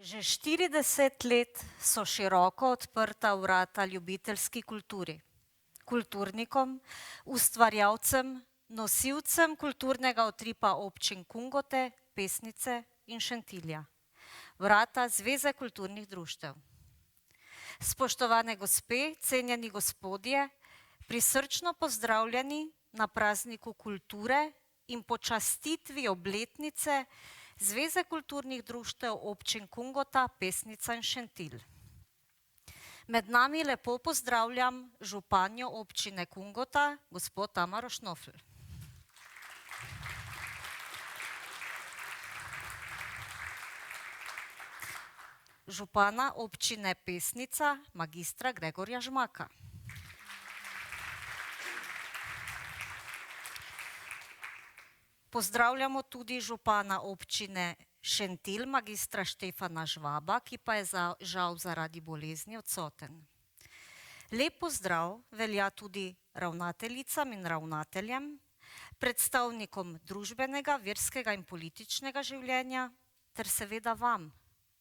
Že 40 let so široko odprta vrata ljubiteljski kulturi, kulturnikom, ustvarjalcem, nosilcem kulturnega utripa občin Kungote, Pesnice in Šentilja. Vrata Zveze kulturnih društev. Spoštovane gospe, cenjeni gospodje, prisrčno pozdravljeni na prazniku kulture in počastitvi obletnice Zveze kulturnih društev občin Kungota, Pesnica in Šentilj. Med nami lepo pozdravljam županjo občine Kungota, gospod Tamaro Šnofl. Župana občine Pesnica, magistra Gregorja Žmaka. Pozdravljamo tudi župana občine Šentilj, magistra Štefana Žvaba, ki pa je žal zaradi bolezni odsoten. Lep pozdrav velja tudi ravnateljicam in ravnateljem, predstavnikom družbenega, verskega in političnega življenja ter seveda vam,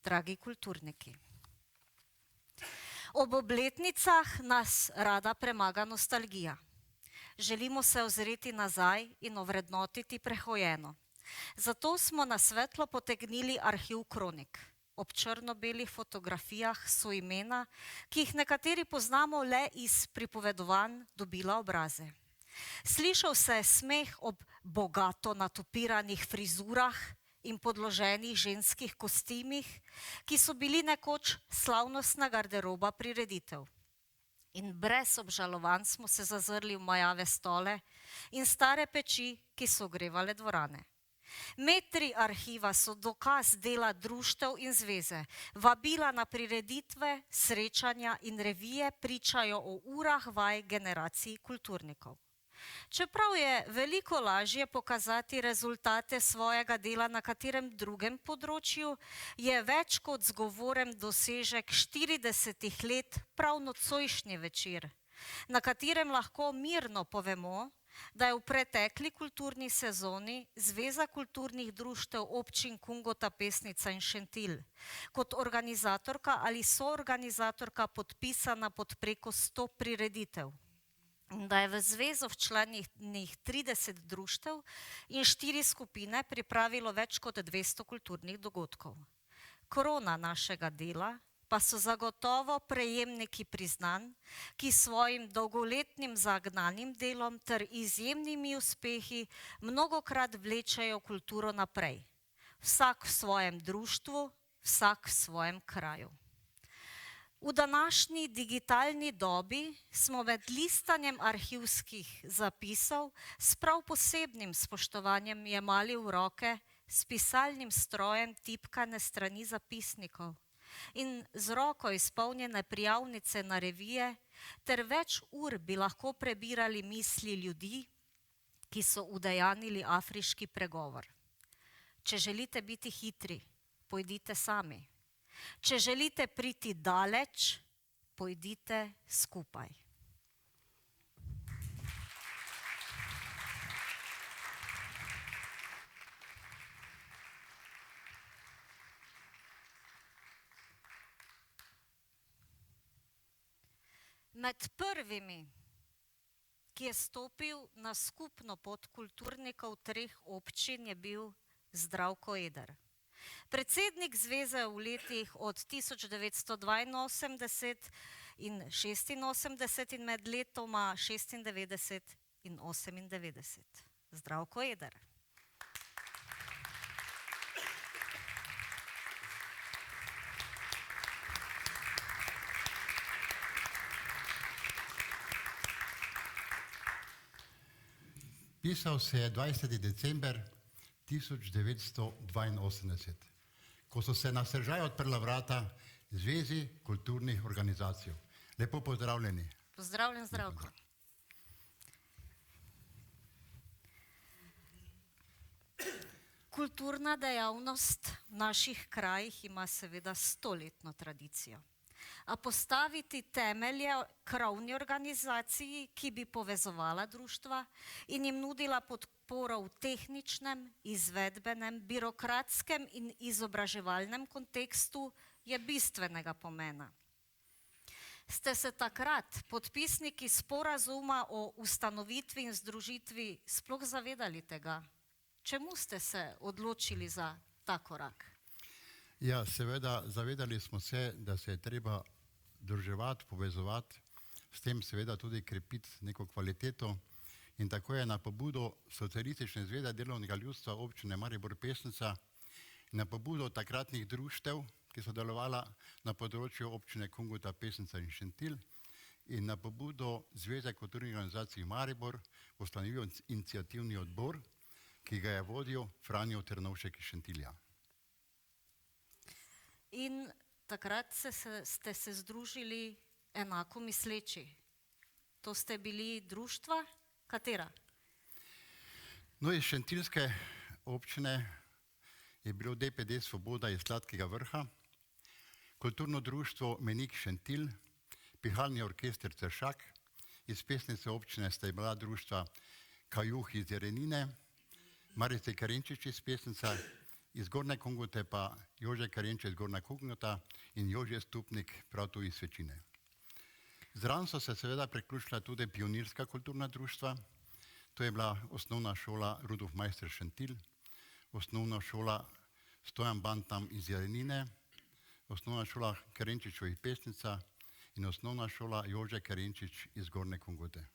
dragi kulturniki. Ob obletnicah nas rada premaga nostalgija. Želimo se ozreti nazaj in ovrednotiti prehojeno. Zato smo na svetlo potegnili arhiv kronik. Ob črno-belih fotografijah so imena, ki jih nekateri poznamo le iz pripovedovanj, dobila obraze. Slišal se je smeh ob bogato natupiranih frizurah in podloženih ženskih kostimih, ki so bili nekoč slavnostna garderoba prireditev. In brez obžalovanj smo se zazrli v majave stole in stare peči, ki so ogrevale dvorane. Metri arhiva so dokaz dela društev in zveze. Vabila na prireditve, srečanja in revije pričajo o urah vaj generacij kulturnikov. Čeprav je veliko lažje pokazati rezultate svojega dela na katerem drugem področju, je več kot zgovoren dosežek 40 let prav nocojšnji večer, na katerem lahko mirno povemo, da je v pretekli kulturni sezoni Zveza kulturnih društev občin Kungota, Pesnica in Šentilj kot organizatorka ali soorganizatorka podpisana pod preko 100 prireditev. Da je v zvezo včlanjenih 30 društev in 4 skupine pripravilo več kot 200 kulturnih dogodkov. Krona našega dela pa so zagotovo prejemniki priznanj, ki svojim dolgoletnim zagnanim delom ter izjemnimi uspehi mnogokrat vlečejo kulturo naprej. Vsak v svojem društvu, vsak v svojem kraju. V današnji digitalni dobi smo med listanjem arhivskih zapisov s prav posebnim spoštovanjem jemali v roke s pisalnim strojem tipkane strani zapisnikov in z roko izpolnjene prijavnice na revije ter več ur bi lahko prebirali misli ljudi, ki so udejanili afriški pregovor. Če želite biti hitri, pojdite sami. Če želite priti daleč, pojdite skupaj. Med prvimi, ki je stopil na skupno pot kulturnikov 3 občin, je bil Zdravko Eder. Predsednik zveze v letih od 1982 in 86 in med letoma 96 in 98. Zdravko Eder. Pisal se je 20. december 1982, ko so se na Sežaj odprla vrata Zvezi kulturnih organizacij. Lepo pozdravljeni. Pozdravljen, Zdravko. Kulturna dejavnost v naših krajih ima seveda 100-letno tradicijo. A postaviti temelje krovni organizaciji, ki bi povezovala društva in jim nudila podporo v tehničnem, izvedbenem, birokratskem in izobraževalnem kontekstu je bistvenega pomena. Ste se takrat podpisniki sporazuma o ustanovitvi in združitvi sploh zavedali tega? Čemu ste se odločili za ta korak? Ja, seveda, zavedali smo se, da se je treba združevati, povezovati, s tem seveda tudi krepiti neko kvaliteto. In tako je na pobudo Socialistične zveze delovnega ljudstva občine Maribor Pesnica in na pobudo takratnih društev, ki so delovala na področju občine Kungota, Pesnica in Šentilj, in na pobudo Zveze kulturnih organizacij Maribor ustanovil iniciativni odbor, ki ga je vodil Franjo Ternovšek iz Šentilja. In takrat ste se združili enako misleči. To ste bili društva, katera? No, iz šentiljske občine je bilo DPD Svoboda iz Sladkega Vrha, kulturno društvo Menik Šentilj, pihalni orkester Ceršak, iz Pesnice občine sta bila društva Kajuh iz Jerenine, Marice Karenčič iz Pesnica, iz Gornje Kungote pa Jože Karenčič iz Gornja Kungota in Jože Stupnik prav tu iz Svečine. Zraven so se seveda priključila tudi pionirska kulturna društva, to je bila osnovna šola Rudolf Meister Šentilj, osnovna šola Stojan Bantam iz Jerenine, osnovna šola Karenčičovih Pesnica in osnovna šola Jože Karenčič iz Gornje Kungote.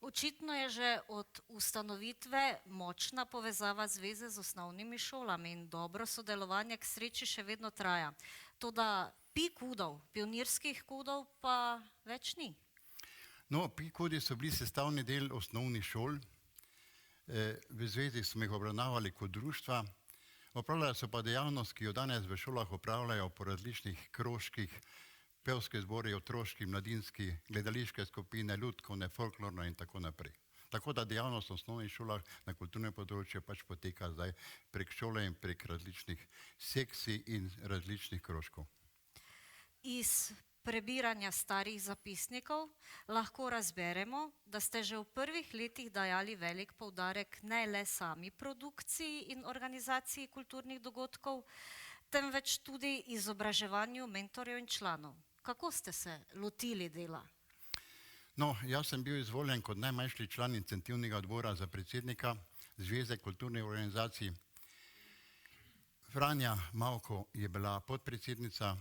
Očitno je že od ustanovitve močna povezava zveze z osnovnimi šolami in dobro sodelovanje k sreči še vedno traja. Toda PIK-udov, pionirskih kudov pa več ni. No, PIK-udi so bili sestavni del osnovnih šol, v zvezi smo jih obravnavali kot društva, opravljajo so pa dejavnost, ki jo danes v šolah opravljajo po različnih krožkih, pevske zbori, otroški, mladinski, gledališke skupine, lutkovne, folklorne in tako naprej. Tako da dejavnost v osnovnih šolah na kulturnem področju pač poteka zdaj prek šole in prek različnih sekcij in različnih krožkov. Iz prebiranja starih zapisnikov lahko razberemo, da ste že v prvih letih dajali velik poudarek ne le sami produkciji in organizaciji kulturnih dogodkov, temveč tudi izobraževanju mentorjev in članov. Kako ste se lotili dela? No, jaz sem bil izvoljen kot najmlajši član iniciativnega odbora za predsednika Zveze kulturnih organizacij. Franja Mavko je bila podpredsednica,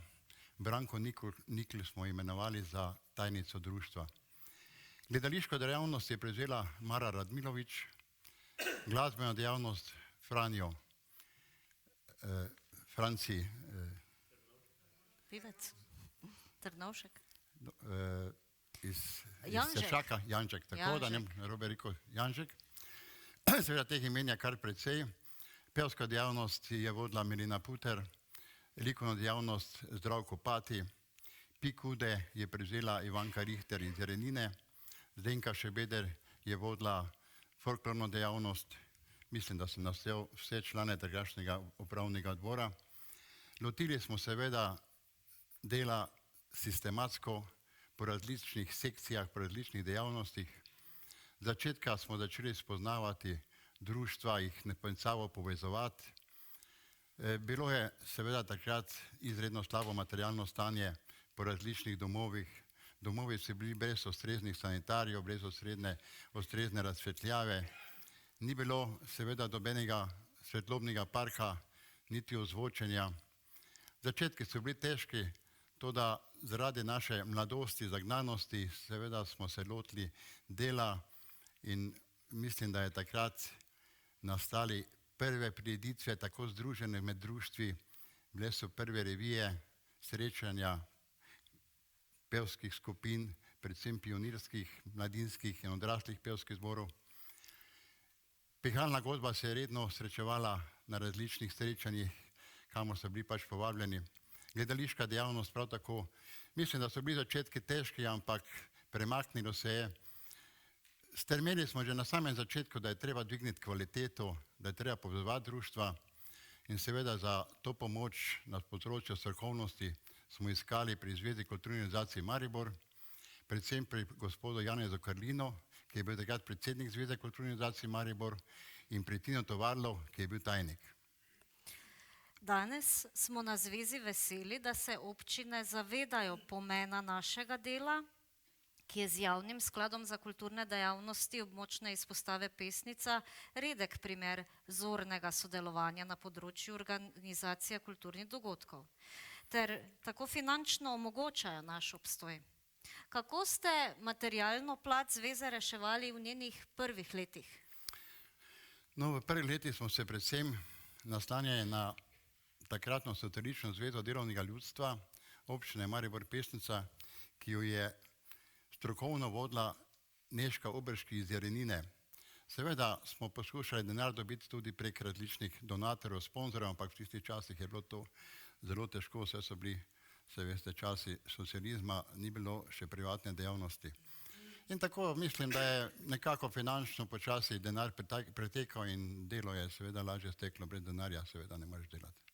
Branko Nikl smo imenovali za tajnico društva. Gledališko dejavnost je prevzela Mara Radmilovič, glasbeno dejavnost Franci Pivec, Trnovšek. iz Janžek. Ceršaka, Janžek, tako da ne narobe rekel Janžek. Seveda teh imen je kar precej. Pevska dejavnost je vodila Milena Puter, likovno dejavnost Zdravko Pati, PIK-ude je prevzela Ivanka Richter iz Jerenine, Zdenka Šebeder je vodila folklorno dejavnost, mislim, da sem nastel vse člane takratnega upravnega odbora. Lotili smo seveda dela sistematsko po različnih sekcijah, po različnih dejavnostih. Začetka smo začeli spoznavati društva, jih med sabo povezovati. Bilo je seveda takrat izredno slabo materialno stanje po različnih domovih. Domovi so bili brez ustreznih sanitarjev, brez ustrezne razsvetljave. Ni bilo seveda dobenega svetlobnega parka, niti ozvočenja. Začetki so bili težki, toda zaradi naše mladosti, zagnanosti, seveda smo se lotili dela in mislim, da je takrat nastali prve prireditve, tako združene med društvi, bile so prve revije, srečanja pevskih skupin, predvsem pionirskih, mladinskih in odraslih pevskih zborov. Pihalna godba se je redno srečevala na različnih srečanjih, kamor so bili pač povabljeni. Gledališka dejavnost prav tako. Mislim, da so bili začetki težki, ampak premaknilo se je. Stremeli smo že na samem začetku, da je treba dvigniti kvaliteto, da je treba povezovati društva in seveda za to pomoč na področju strokovnosti smo iskali pri Zvezi kulturnih organizacij Maribor, predvsem pri gospodu Janezu Karlinu, ki je bil takrat predsednik Zveze kulturnih organizacij Maribor, in pri Tino Tovarlov, ki je bil tajnik. Danes smo na zvezi veseli, da se občine zavedajo pomena našega dela, ki je z javnim skladom za kulturne dejavnosti območne izpostave Pesnica redek primer zornega sodelovanja na področju organizacije kulturnih dogodkov, ter tako finančno omogočajo naš obstoj. Kako ste materialno plat zveze reševali v njenih prvih letih? No, v prvih letih smo se predvsem naslanjali na takratno Satirično zvezo delovnega ljudstva občine Maribor Pesnica, ki jo je strokovno vodila Nežka Obrški iz Jarenine. Seveda smo poskušali denar dobiti tudi prek različnih donatorjev, sponzorjev, ampak v tistih časih je bilo to zelo težko, vse so bili, se veste, časi socializma, ni bilo še privatne dejavnosti. In tako mislim, da je nekako finančno počasi denar pretekal in delo je seveda lažje steklo, brez denarja seveda ne moreš delati.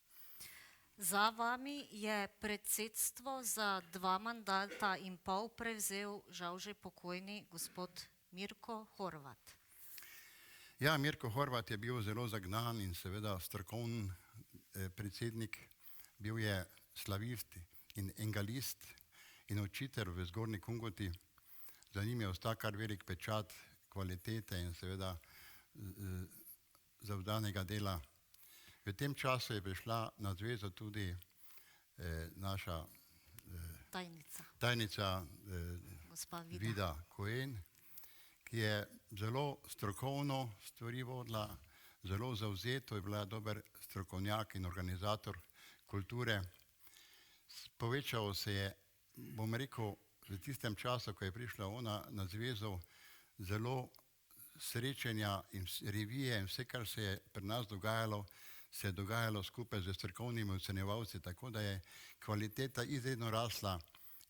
Za vami je predsedstvo za 2 mandata in pol prevzel žal že pokojni gospod Mirko Horvat. Ja, Mirko Horvat je bil zelo zagnan in seveda strokoven predsednik, bil je slavist in engalist in učitelj v Zgornji Kungoti. Za njim je ostal kar velik pečat kvalitete in seveda zavdanega dela. V tem času je prišla na zvezo tudi naša tajnica Vida Koen, ki je zelo strokovno stvari vodila, zelo zavzeto, je bila dober strokovnjak in organizator kulture. Povečalo se je, bom rekel, v tistem času, ko je prišla ona na zvezo, zelo srečanja in revije in vse, kar se je pri nas dogajalo, se je dogajalo skupaj z strokovnimi ocenjevalci, tako da je kvaliteta izredno rasla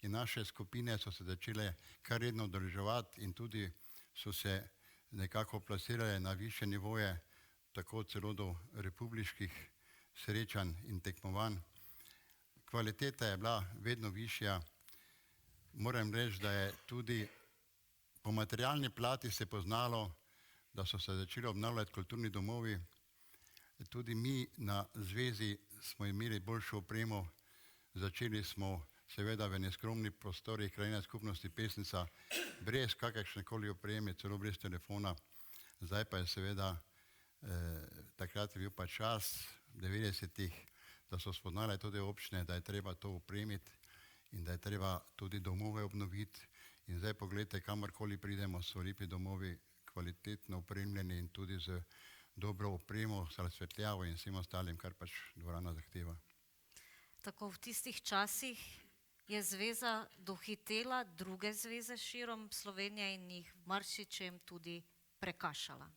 in naše skupine so se začele kar redno udeleževati in tudi so se nekako plasirale na višje nivoje, tako celo do republiških srečanj in tekmovanj. Kvaliteta je bila vedno višja. Moram reči, da je tudi po materialni plati se poznalo, da so se začeli obnavljati kulturni domovi. Tudi mi na zvezi smo imeli boljšo opremo, začeli smo seveda v neskromnih prostorih Krajevne skupnosti Pesnica, brez kakršnekoli opreme, celo brez telefona. Zdaj pa je seveda, takrat je bil pa čas v 90-ih, da so spoznale tudi občine, da je treba to opremiti in da je treba tudi domove obnoviti. In zdaj pogledajte, kamorkoli pridemo, so lepi domovi, kvalitetno opremljeni in tudi z dobro opremo, z razsvetljavo in vsem ostalim, kar pač dvorana zahteva. Tako v tistih časih je zveza dohitela druge zveze širom Slovenije in jih v marsičem tudi prekašala.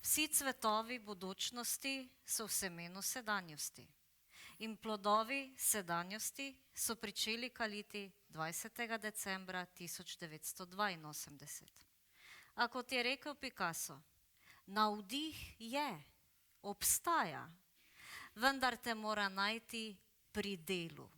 Vsi cvetovi bodočnosti so v semenu sedanjosti in plodovi sedanjosti so pričeli kaliti 20. decembra 1982. A kot je rekel Picasso, navdih je, obstaja, vendar te mora najti pri delu.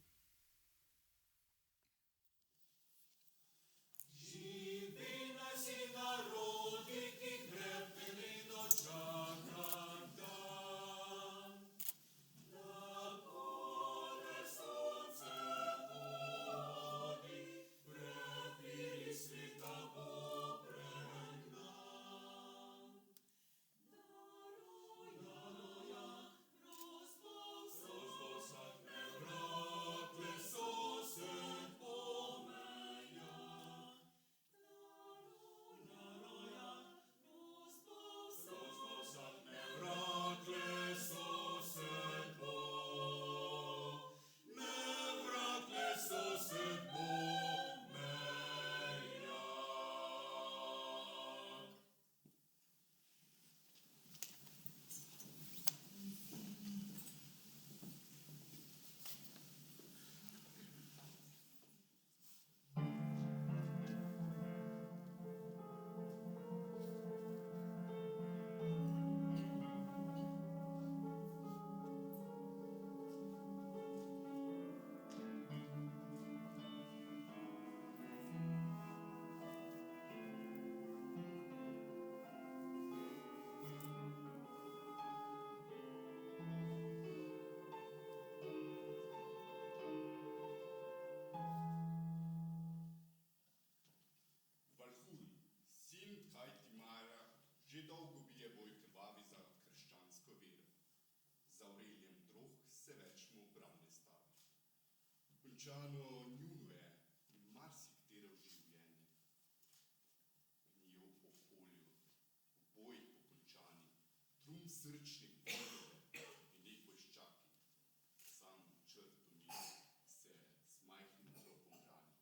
končano njuno je marsiktero življenje. Njo po okolju, oboji pokončani, trum srčnih vodove in nek vojščaki. Sam črto njih se s majhnim tropom brani.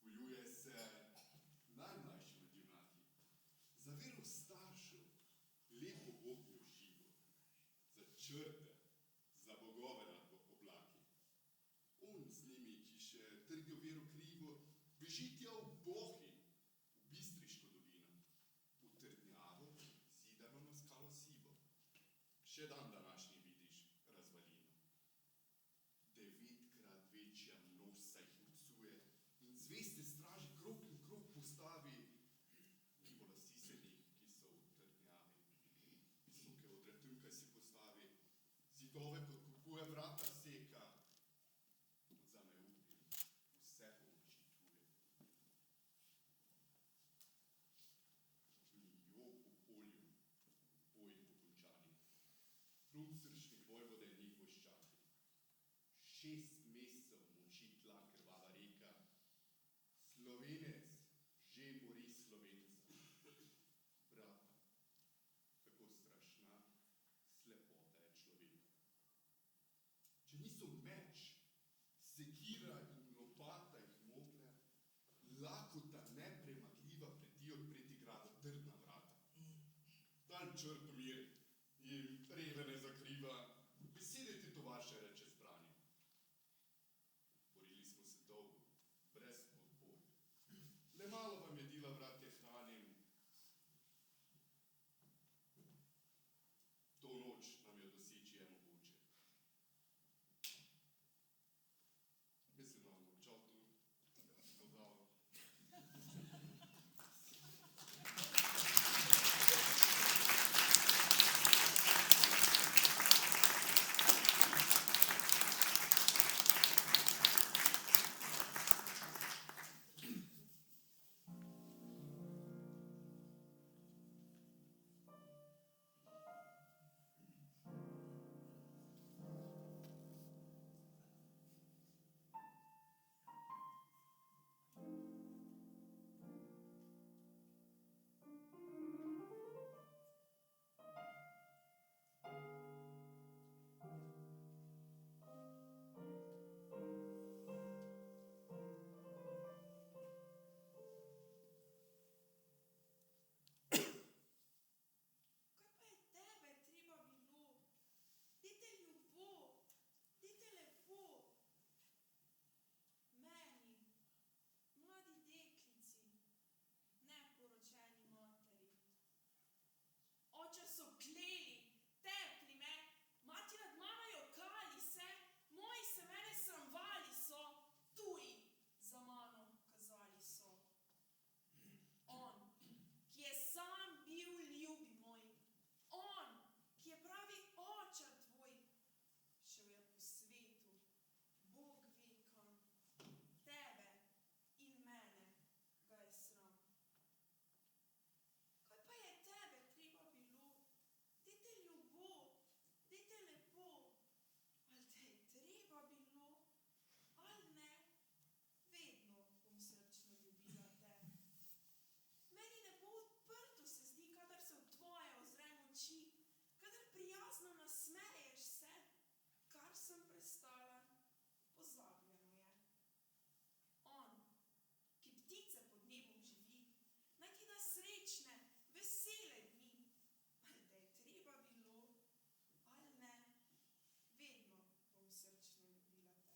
Bojuje se najmlajši med junaki, za vero staršev, lepo ognjo živo, za črte, za bogove nad oblaki. On z njimi, ki še trdijo vero krivo, beži tja v Bohinj, v Bistriško dolino, v trdnjavo, zidano na skalo sivo. Še dan današnji vidiš razvalino. 9-krat večja množica jih nocuje in zveste straži krog in krog postavi. Mimo lasi se njih, ki so v trdnjavi. Visoke odre tunke si postavi, zidove kot kupuje, vrata seka. Zame upim, vse pomoči tuje. Njo po polju, boji pokončani. Trum srčnih vojvode in njih vojščaki. 6 mesecev moči tla krvava reka. Slovenec že mori Slovenca. Brata, kako strašna slepota je človeka. Če niso meč, sekira in lopata jih mogle, lakota nepremagljiva preti odpreti gradu trdna vrata. Dal Črtomir jim reve ne zakriva, besede ti to vaše reče zbrani. Borili smo se dolgo, brez odpor. Le malo vam je dila, bratje, hranim. To noč nam jo doseči je mogoče. Mislim, da vam občal tu, da si dodal. Oče so kleli, tepli me, mati nad mano jokali se, moji se mene sramvali so, tuji za mano kazali so. On, ki je sam bil ljubi moj, on, ki je pravi oče tvoj, šel je po svetu, Bog ve kam, tebe in mene ga je sram. Kaj pa je tebe treba bilo? Dajte ljubo, dajte lepo, ali te je treba bilo, ali ne, vedno bom srčno ljubila te. Meni nebo odprto se zdi, kadar se v tvoje ozrem oči, kadar prijazno nasmeješ se, kar sem prestala, pozabljeno je. On, ki ptice pod nebom živi, naj ti da srečne, vesele dni, ali te je treba bilo, ali ne, vedno bom srčno ljubila te.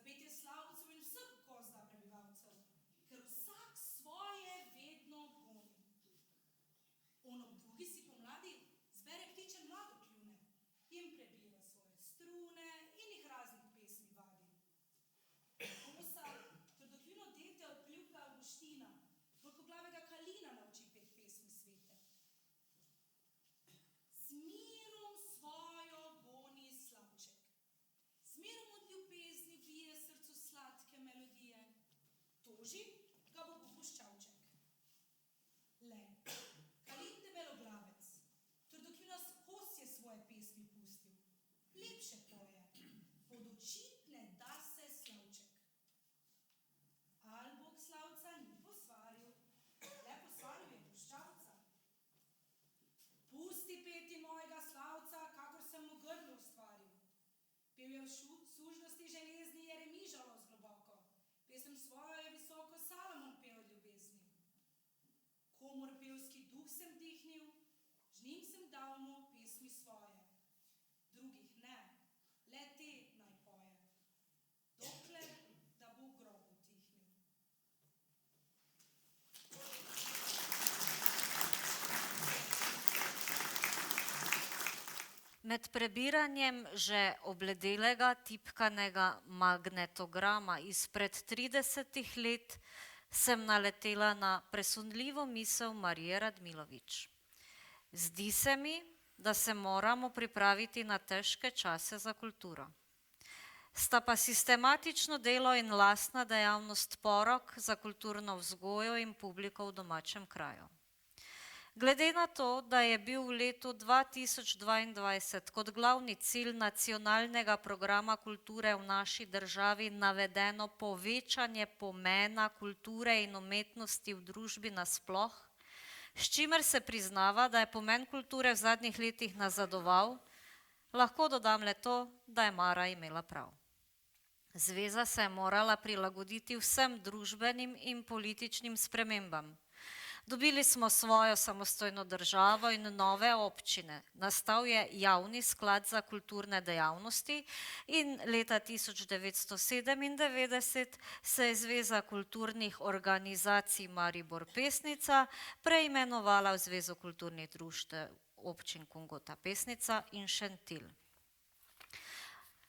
petje slavcev in vseh gozda prebivalcev, ker vsak svoje vedno goni. On ob drugi si pomladi zbere ptiče mladokljune, jim prebira svoje strune in jih raznih pesmi vadi. Kosa trdokljino dete odkljuvka Avguština, vrkoglavega Kalina nauči pet pesmi svete. S mirom svojo goni slavček, s mirom od ljubezni bije srcu sladke melodije, toži ga bo popuščavček. Le, Kalin debeloglavec, trdokljino kosje svoje pesmi pustil, lepše poje, pod očitne da se slavček. Al Bog slavca ni posvaril, le posvaril je puščavca. Pusti peti mojega slavca, kakor sem mu grlo ustvaril. Pel je v sužnosti železni Jeremižalo zgloboko, pesem svojo je visoko Salomon pel od ljubezni. Komor pevski duh sem dihnil, z njim sem dal mu pesmi svoje. Drugih ne, le te naj poje, dokler da bo v grobu tihnil. Med prebiranjem že obledelega tipkanega magnetograma izpred 30 let sem naletela na presunljivo misel Marije Radmilovič. Zdi se mi, da se moramo pripraviti na težke čase za kulturo. Sta pa sistematično delo in lastna dejavnost porok za kulturno vzgojo in publiko v domačem kraju. Glede na to, da je bil v letu 2022 kot glavni cilj nacionalnega programa kulture v naši državi navedeno povečanje pomena kulture in umetnosti v družbi nasploh, s čimer se priznava, da je pomen kulture v zadnjih letih nazadoval, lahko dodam le to, da je Mara imela prav. Zveza se je morala prilagoditi vsem družbenim in političnim spremembam. Dobili smo svojo samostojno državo in nove občine. Nastal je javni sklad za kulturne dejavnosti in leta 1997 se je Zveza kulturnih organizacij Maribor Pesnica preimenovala v Zvezo kulturnih društev občin Kungota Pesnica in Šentilj.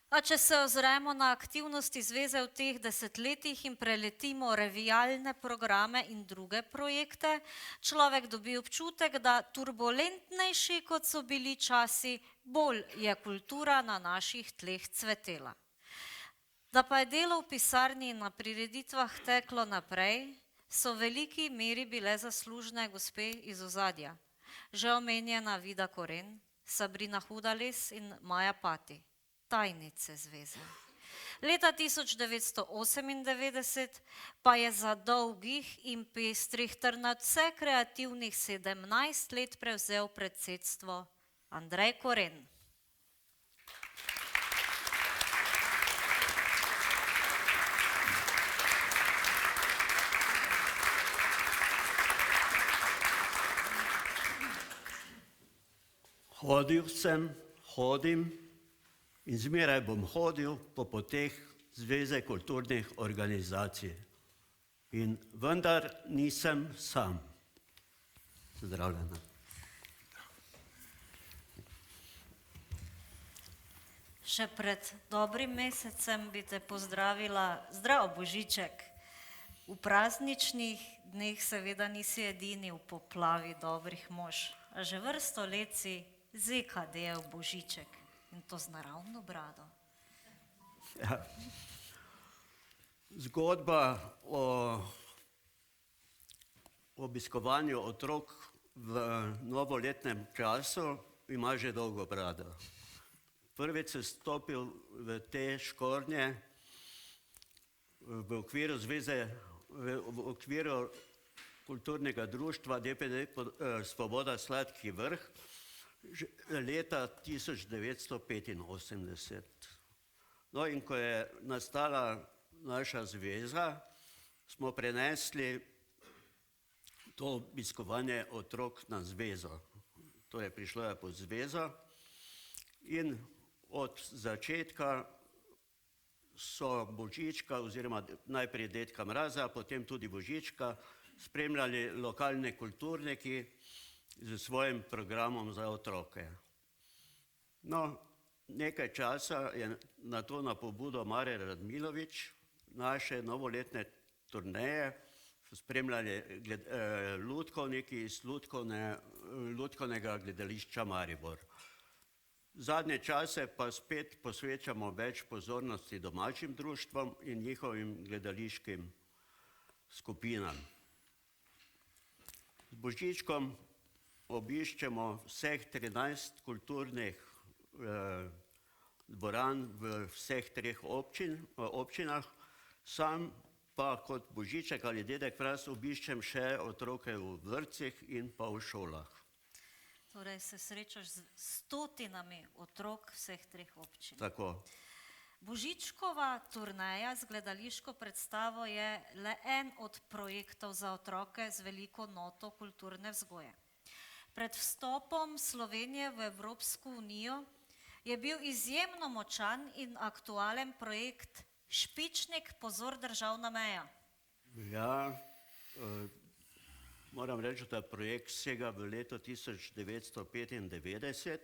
A če se ozremo na aktivnosti zveze v teh desetletjih in preletimo revijalne programe in druge projekte, človek dobi občutek, da turbulentnejši, kot so bili časi, bolj je kultura na naših tleh cvetela. Da pa je delo v pisarni in na prireditvah teklo naprej, so v veliki meri bile zaslužne gospe iz ozadja. Že omenjena Vida Koren, Sabrina Hudales in Maja Pati. Tajnice zveze. Leta 1998 pa je za dolgih in pestrih ter nadvse kreativnih 17 let prevzel predsedstvo Andrej Koren. Hodil sem, hodim in zmeraj bom hodil po poteh Zveze kulturnih organizacij. In vendar nisem sam. Zdravljena. Še pred dobrim mesecem bi te pozdravila, zdrav Božiček. V prazničnih dneh seveda nisi edini v poplavi dobrih mož, a že vrsto let si zekadejev Božiček. In to z naravno brado. Ja. Zgodba o obiskovanju otrok v novoletnem času ima že dolgo brado. Prvič sem stopil v te škornje v okviru zveze, v okviru kulturnega društva DPD Svoboda Sladki vrh leta 1985. No in ko je nastala naša zveza, smo prenesli to obiskovanje otrok na zvezo. Torej prišlo je pod zvezo in od začetka so Božička oziroma najprej Dedka Mraza, potem tudi Božička spremljali lokalni kulturniki z svojim programom za otroke. No, nekaj časa je na to na pobudo Mare Radmilovič naše novoletne turneje spremljali lutkovniki iz Lutkovnega gledališča Maribor. Zadnje čase pa spet posvečamo več pozornosti domačim društvom in njihovim gledališkim skupinam. Z Božičkom obiščemo vseh 13 kulturnih dvoran v vseh 3 občinah, sam pa kot Božiček ali Dedek Mraz obiščem še otroke v vrtcih in pa v šolah. Torej se srečaš z stotinami otrok vseh 3 občin. Tako. Božičkova turneja z gledališko predstavo je le en od projektov za otroke z veliko noto kulturne vzgoje. Pred vstopom Slovenije v Evropsko unijo je bil izjemno močan in aktualen projekt Špičnik, pozor, državna meja. Ja, moram reči, da projekt sega v leto 1995,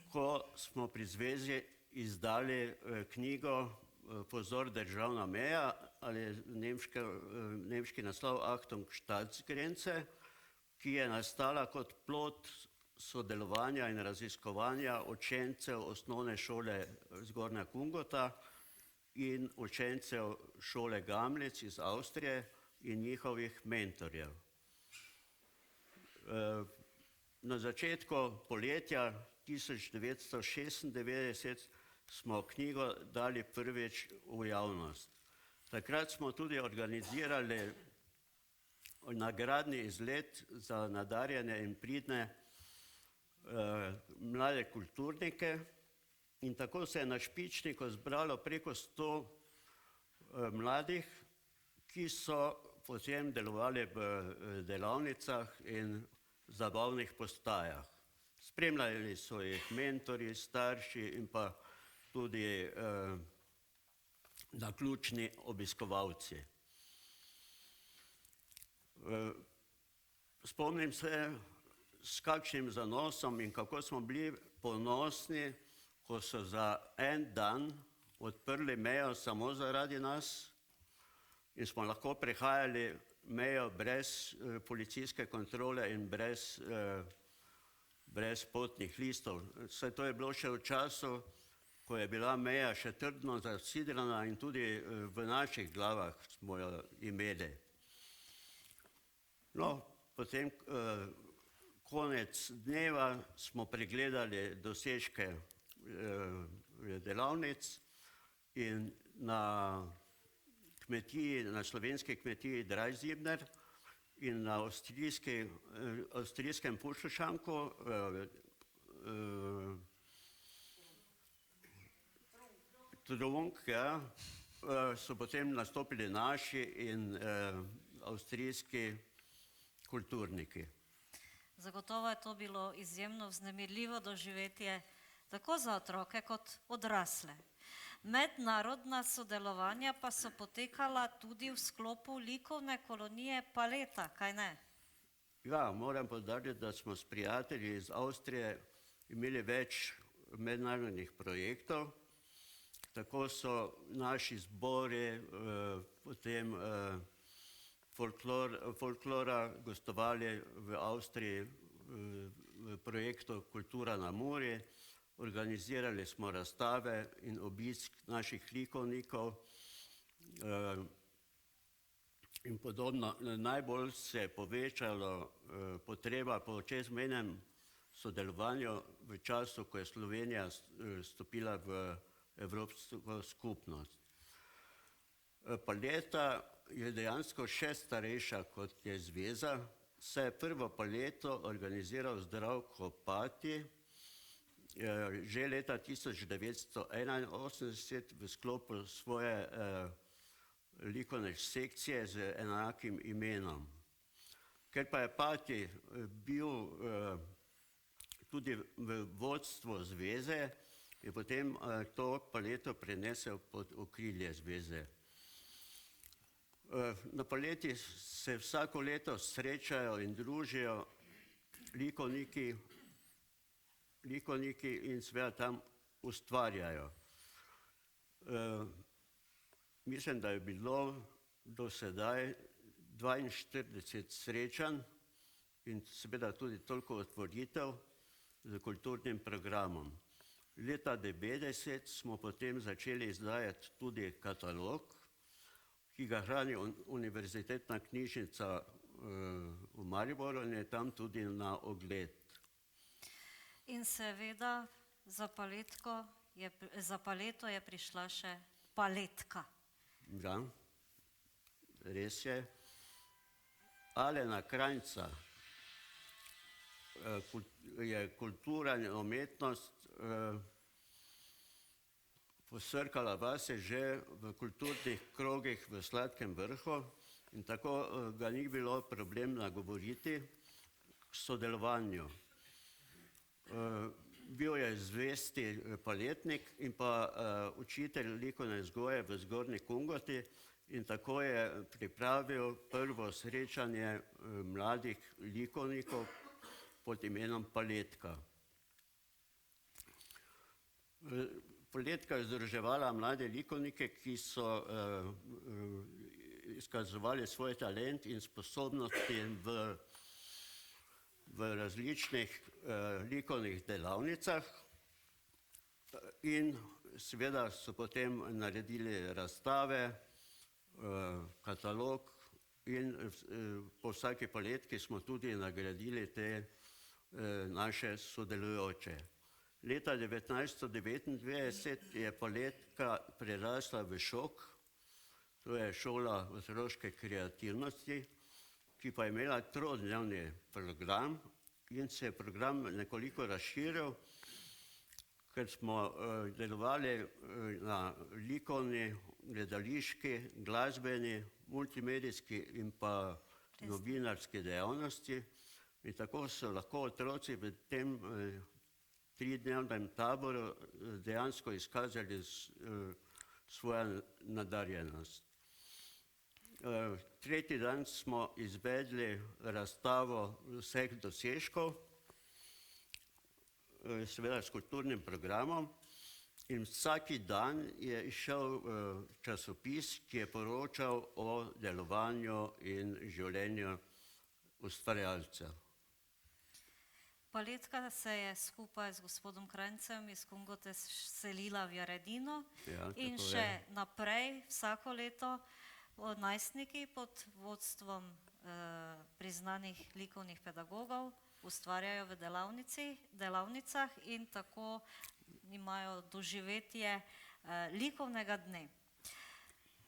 ko smo pri zvezi izdali knjigo Pozor, državna meja, ali nemški naslov Achtung Staatsgrenze, ki je nastala kot plod sodelovanja in raziskovanja učencev osnovne šole Zgornja Kungota in učencev šole Gamlec iz Avstrije in njihovih mentorjev. Na začetku poletja 1996 smo knjigo dali prvič v javnost. Takrat smo tudi organizirali nagradni izlet za nadarjene in pridne mlade kulturnike in tako se je na Špičniku zbralo preko 100 mladih, ki so potem delovali v delavnicah in zabavnih postajah. Spremljali so jih mentorji, starši in pa tudi naključni obiskovalci. Spomnim se, s kakšnim zanosom in kako smo bili ponosni, ko so za en dan odprli mejo samo zaradi nas in smo lahko prehajali mejo brez policijske kontrole in brez potnih listov. Saj to je bilo še v času, ko je bila meja še trdno zasidrana in tudi v naših glavah smo jo imeli. No, potem konec dneva smo pregledali dosežke delavnic in na slovenski kmetiji Dreizhibner in na avstrijskem Puščanku Trunk, ja, so potem nastopili naši in avstrijski kulturniki. Zagotovo je to bilo izjemno vznemirljivo doživetje tako za otroke kot odrasle. Mednarodna sodelovanja pa so potekala tudi v sklopu likovne kolonije Paleta, kaj ne? Ja, moram poudariti, da smo s prijatelji iz Avstrije imeli več mednarodnih projektov. Tako so naši zbori, potem folklora gostovali v Avstriji v projektu Kultura na Muri, organizirali smo razstave in obisk naših likovnikov in podobno. Najbolj se je povečalo potreba po čezmejnem sodelovanju v času, ko je Slovenija stopila v Evropsko skupnost. Paleta je dejansko še starejša, kot je zveza, saj je prvo paleto organiziral Zdravko Pati že leta 1981 v sklopu svoje likovne sekcije z enakim imenom. Ker pa je Pati bil tudi v vodstvu zveze, je potem to paleto prenesel pod okrilje zveze. Na paleti se vsako leto srečajo in družijo likovniki in seveda tam ustvarjajo. Mislim, da je bilo do sedaj 42 srečanj in seveda tudi toliko otvoritev z kulturnim programom. Leta 90 smo potem začeli izdajati tudi katalog, ki ga hrani Univerzitetna knjižnica v Mariboru in je tam tudi na ogled. In seveda za paleto je prišla še paletka. Ja, res je. Alena Krajnca je kultura in umetnost posrkala vase že v kulturnih krogih v Sladkem Vrhu in tako ga ni bilo problem nagovoriti k sodelovanju. Bil je zvesti paletnik in pa učitelj likovne vzgoje v Zgornji Kungoti in tako je pripravil prvo srečanje mladih likovnikov pod imenom Paletka. Paletka je združevala mlade likovnike, ki so izkazovali svoj talent in sposobnosti v različnih likovnih delavnicah in seveda so potem naredili razstave, katalog in po vsaki paletki smo tudi nagradili te naše sodelujoče. Leta 1999 je paletka prerasla v Šok, to je šola otroške kreativnosti, ki pa je imela trodnevni program in se je program nekoliko razširil, ker smo delovali na likovni, gledališki, glasbeni, multimedijski in pa novinarski dejavnosti. In tako so lahko otroci v tem 3-dnevnem taboru dejansko izkazali svojo nadarjenost. Tretji dan smo izvedli razstavo vseh dosežkov, seveda s kulturnim programom, in vsaki dan je išel časopis, ki je poročal o delovanju in življenju ustvarjalcev. Paletka se je skupaj z gospodom Krajncem iz Kungote selila v Jaredino in še naprej vsako leto najstniki pod vodstvom priznanih likovnih pedagogov ustvarjajo v delavnicah in tako imajo doživetje likovnega dne.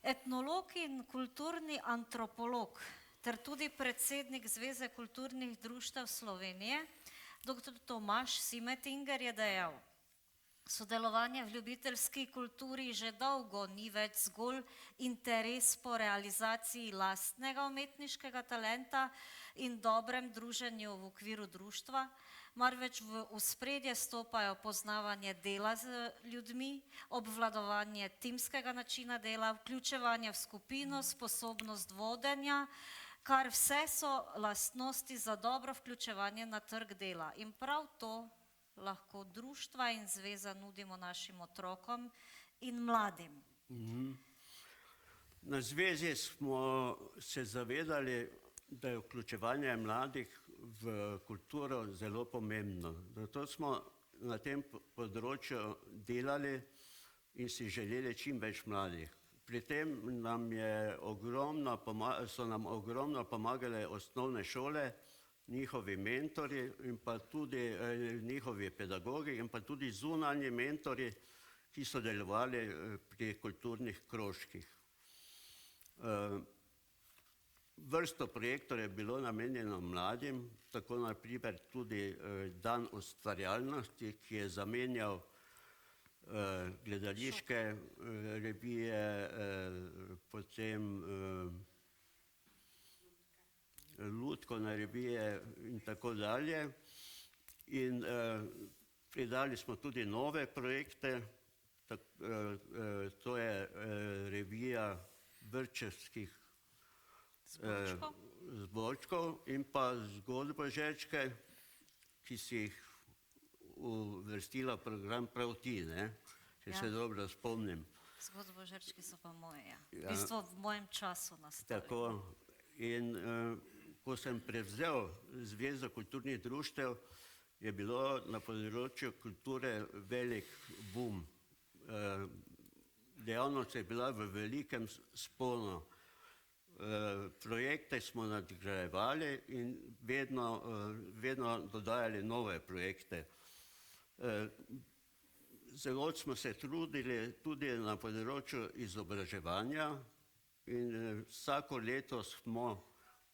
Etnolog in kulturni antropolog ter tudi predsednik Zveze kulturnih društev Slovenije, dr. Tomaž Simetinger je dejal: sodelovanje v ljubiteljski kulturi že dolgo ni več zgolj interes po realizaciji lastnega umetniškega talenta in dobrem druženju v okviru društva, marveč v ospredje stopajo poznavanje dela z ljudmi, obvladovanje timskega načina dela, vključevanje v skupino, sposobnost vodenja, kar vse so lastnosti za dobro vključevanje na trg dela. In prav to lahko društva in zveza nudimo našim otrokom in mladim. Na zvezi smo se zavedali, da je vključevanje mladih v kulturo zelo pomembno. Zato smo na tem področju delali in si želeli čim več mladih. Pri tem so nam ogromno pomagale osnovne šole, njihovi mentori in pa tudi njihovi pedagogi in pa tudi zunanji mentori, ki so delovali pri kulturnih krožkih. Vrsto projektov je bilo namenjeno mladim, tako na primer tudi Dan ustvarjalnosti, ki je zamenjal gledališke revije, potem lutkovne revije in tako dalje. In Pridali smo tudi nove projekte, to je revija vrtčevskih zborčkov in pa zgodbožečke, ki si jih uvrstila v program prav ti, ne? Če se dobro spomnim. Zgodbožečki so pa moje, ja. V bistvu v mojem času nastali. Tako, in ko sem prevzel Zvezo kulturnih društev, je bilo na področju kulture velik boom. Dejavnost je bila v velikem sponu. Projekte smo nadgrajevali in vedno dodajali nove projekte. Zelo smo se trudili tudi na področju izobraževanja in vsako leto smo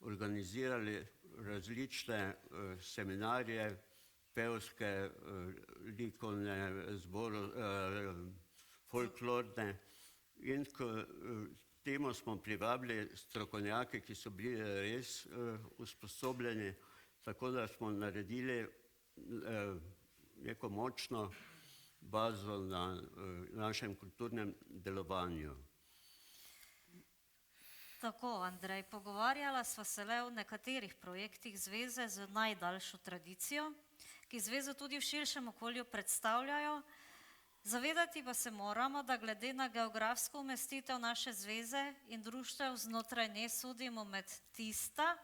organizirali različne seminarje, pevske, likovne, folklorne in k temu smo privabili strokovnjake, ki so bili res usposobljeni, tako da smo naredili neko močno bazo na našem kulturnem delovanju. Tako, Andrej, pogovarjala sva se le o nekaterih projektih zveze z najdaljšo tradicijo, ki zvezo tudi v širšem okolju predstavljajo. Zavedati pa se moramo, da glede na geografsko umestitev naše zveze in društev znotraj nje sodimo med tista,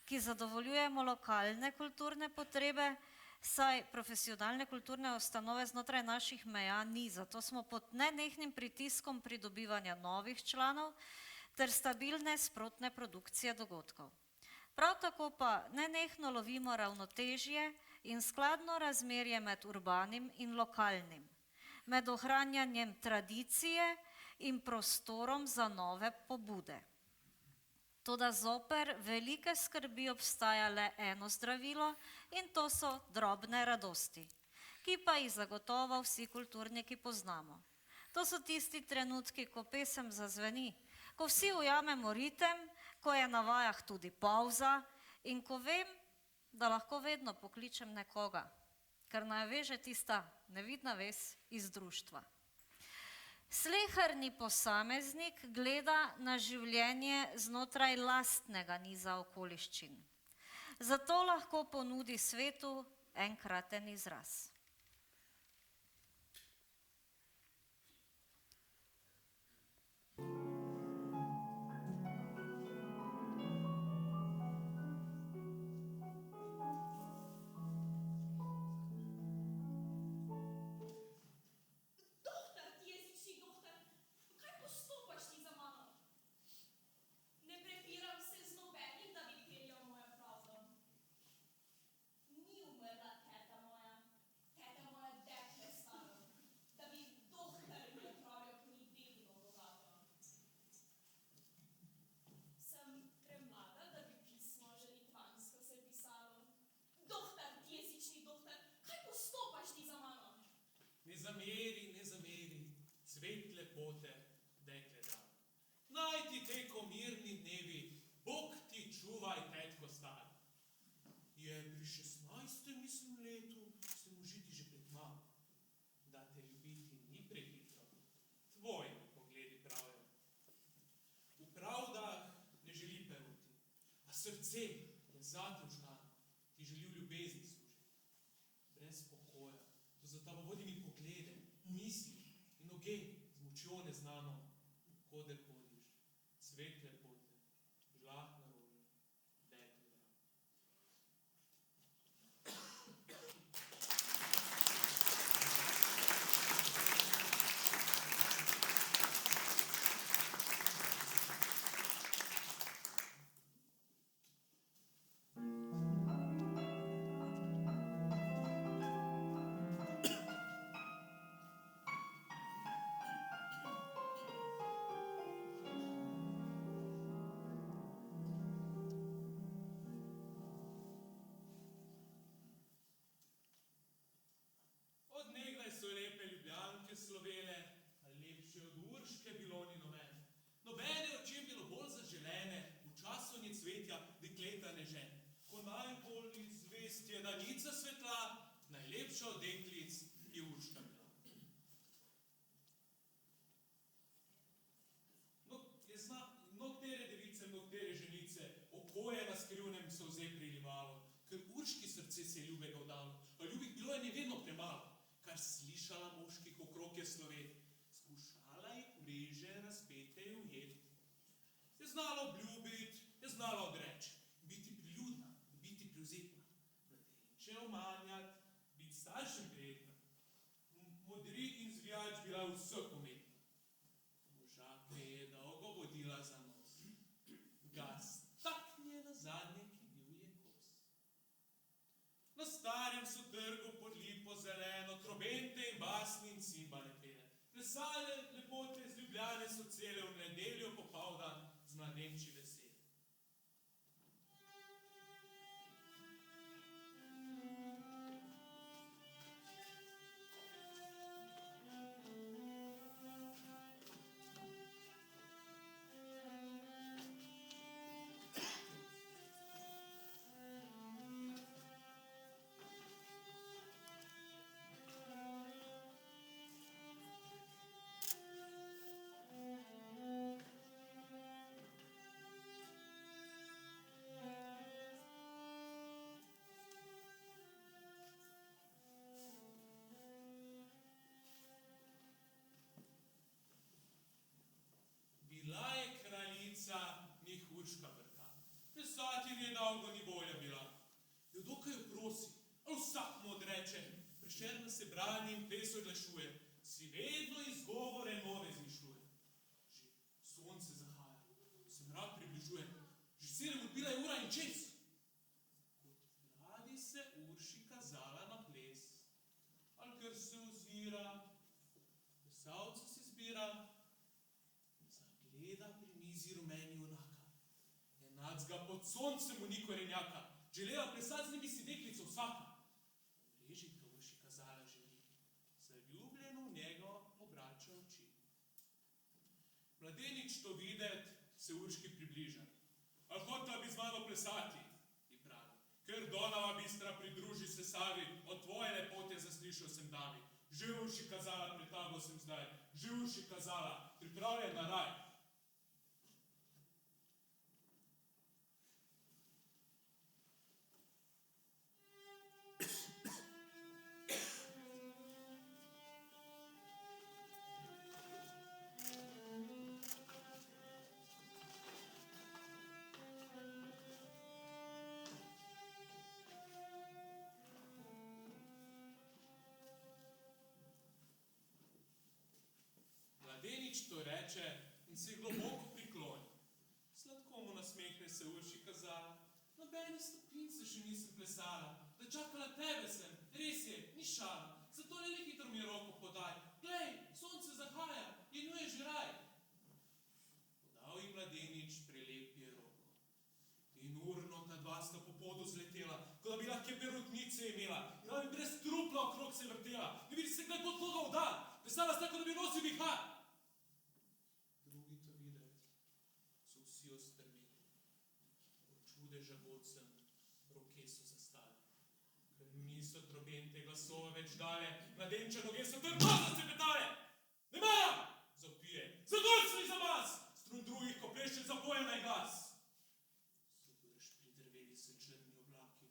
ki zadovoljujemo lokalne kulturne potrebe, saj profesionalne kulturne ustanove znotraj naših meja ni, zato smo pod nenehnim pritiskom pridobivanja novih članov ter stabilne sprotne produkcije dogodkov. Prav tako pa nenehno lovimo ravnotežje in skladno razmerje med urbanim in lokalnim, med ohranjanjem tradicije in prostorom za nove pobude. Toda zoper velike skrbi obstaja le eno zdravilo in to so drobne radosti, ki pa jih zagotovo vsi kulturniki poznamo. To so tisti trenutki, ko pesem zazveni, ko vsi ujamemo ritem, ko je na vajah tudi pavza in ko vem, da lahko vedno pokličem nekoga, ker naj veže tista nevidna vez iz društva. Sleherni posameznik gleda na življenje znotraj lastnega niza okoliščin. Zato lahko ponudi svetu enkraten izraz. Dohtar, ti jezični dohtar, kaj postopaš ti za mano? Ne prepiram se z nobenim, da bi terjal mojo pravdo. Ni umrla teta moja dekle staro, da bi dohtar mi opravljal pri dedino bogato. Sem premlada, da bi pismo že litvansko se pisalo. Dohtar, ti jezični dohtar, kaj postopaš ti za mano? Ne zameri, cvet lepote, dekle drago. Naj ti teko mirni dnevi, Bog ti čuvaj, tetko star. Je pri 16. mislim letu se možiti že prekmalu, da te ljubiti ni prehitro, tvoji pogledi pravijo. V pravdah ne želi peruti, a srce je zate vžgano, ti želi v ljubezni služiti. Brez pokoja, to za tabo vodi mi poglede, misli in noge z močjo neznano, koder hodiš, cvet lepote, žlahna roža, dekle drago. Od nekdaj so lepe Ljubljanke slovele, a lepše od Urške bilo ni nobene. Nobene oči bilo bolj zaželene, v času ni cvetja dekleta ne žene. Ko najbolj zvest je danica svetla, najlepša od deklic srce se je ljubega vdalo, a ljubih bilo je nevedno premalo, kar slišala moških okrog je slovet. Skušala je mreže razpete je ujet. Je znala obljubit, je znala odreč, biti priljudna, biti privzetna, mladenče omanjat, biti staršem prijetna, modri in zvijač bila vseh umetna. Moža me je dolgo vodila za nos, ga staknje na zadnje, ki bil je kos. Na starem so trgu pod lipo zeleno, trobente in basni in cimbale pele. Plesale lepote z Ljubljane so cele v nedeljo popoldan z mladenči veseli. Bila je kraljica njih Urška Brka. Plesati nje dolgo ni volja bila. Judokaj jo prosi, a vsak mu odreče, Prešerna se brani in ples oglašuje, si vedno izgovore nove zmišljuje. Že sonce zahaja, se mrak približuje, že 7 odbila je ura in čez. Kot mladi se Urši kazala na ples, al ker se ozira, plesalcev se zbira, gleda pri mizi rumeni junaka. Enacga pod soncem v ni korenjaka, želela plesati z njimi si deklico vsaka. Mreži, ko Urši kazala želi, zaljubljeno v njega obrača oči. Mladenič to videt, se Urški približa. A hotela bi z mano plesati, ji pravi, ker Donava bistra pridruži se Savi, od tvoje lepote zaslišal sem davi. Že Urši kazala, pred tabo sem zdaj, že Urši kazala, pripravljen na raj. Mladenič to reče in se globoko prikloni. Sladko mu nasmehne se Urši kazala, nobene stopince še nisem plesala, da čakala tebe sem, res je, ni šala, zato le hitro mi roko podaj. Glej, sonce zahaja in nju je že raj. Podal ji mladenič, prelep je roko. In urno ta dva sta po podu zletela, kot da bi lahke perutnice imela, in da bi brez trupla okrog se vrtela. Ne vidi se, glej pod koga vdal, plesala sta, kot da bi nosil vihar. Drugi to videt, so vsi ostrmeli. Od čudeža godcem roke so zastali. Ker niso trobente glasove več dale, mladenče noge so trdo zacepetale. Ne maram, zapije, zagorcli za vas, strun drugih, ko plešče zapoje naj glas. Sudrž pridrveli se črni oblaki.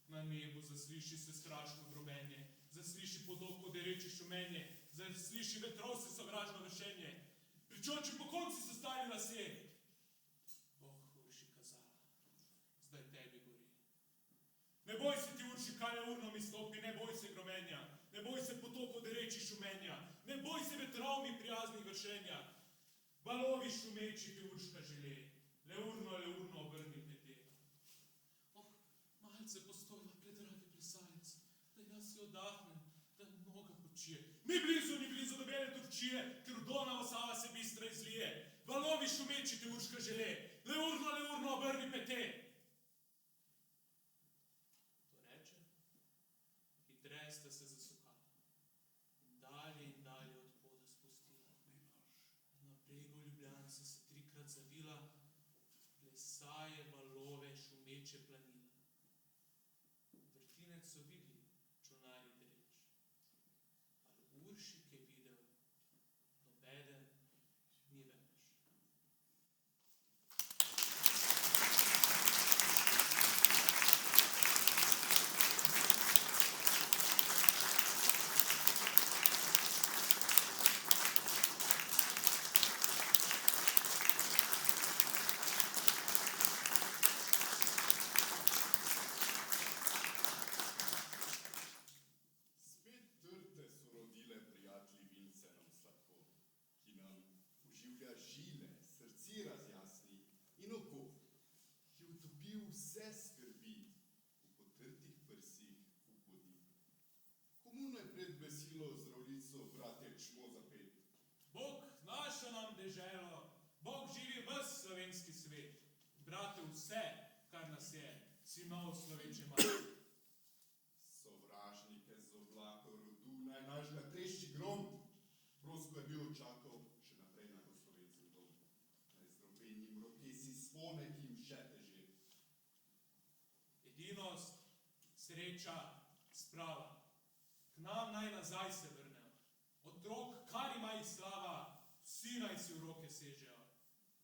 Na nebu zasliši se strašno drobenje, zasliši pod oko dereče šumenje, zasliši vetrov se sovražno vršenje. Pričoči po konci so stali lasje. Urši kazala, zdaj tebi gori. Ne boj se ti, Urši, kaj urno mi stopi, ne boj se gromenja, ne boj se potoko dereči šumenja, ne boj se vetrov mi prijaznih vršenja. Valovi šumeči ti Urška žele, le urno obrni pete. Malce postojla predragi plesalec, da jaz si odahnem, da noga počije. Ni blizu dobene Turčije, ker v Donavo Sava se bistra izlije. Valovi šumeči te Urška žele, le urno obrni pete. To reče, hitreje sta se zasukala. Dalje in dalje od poda spustila. Na bregu Ljubljane so se 3-krat zavila, plesaje valove šumeče planila. Vrtinec so videli, čolnarji dereč. Ali Urši, ki je videl, nobeden ni več. svetlo zdravljico, bratje, čmo zapet. Bog našo nam deželo, Bog živi ves slovenski svet. Brate, vse, kar nas je, si imel sloveče mati. Sovražnike z oblakov rodu, naj našega trešči grom. Prosko je bil očakal, še naprej naj bo Slovencem dom. Naj zdrobenim roke si spone, ki jim še teže. Edinost, sreča, sprava. K nam naj nazaj se vrnejo. Otrok, kar ima jih slava, vsi naj si v roke sežejo.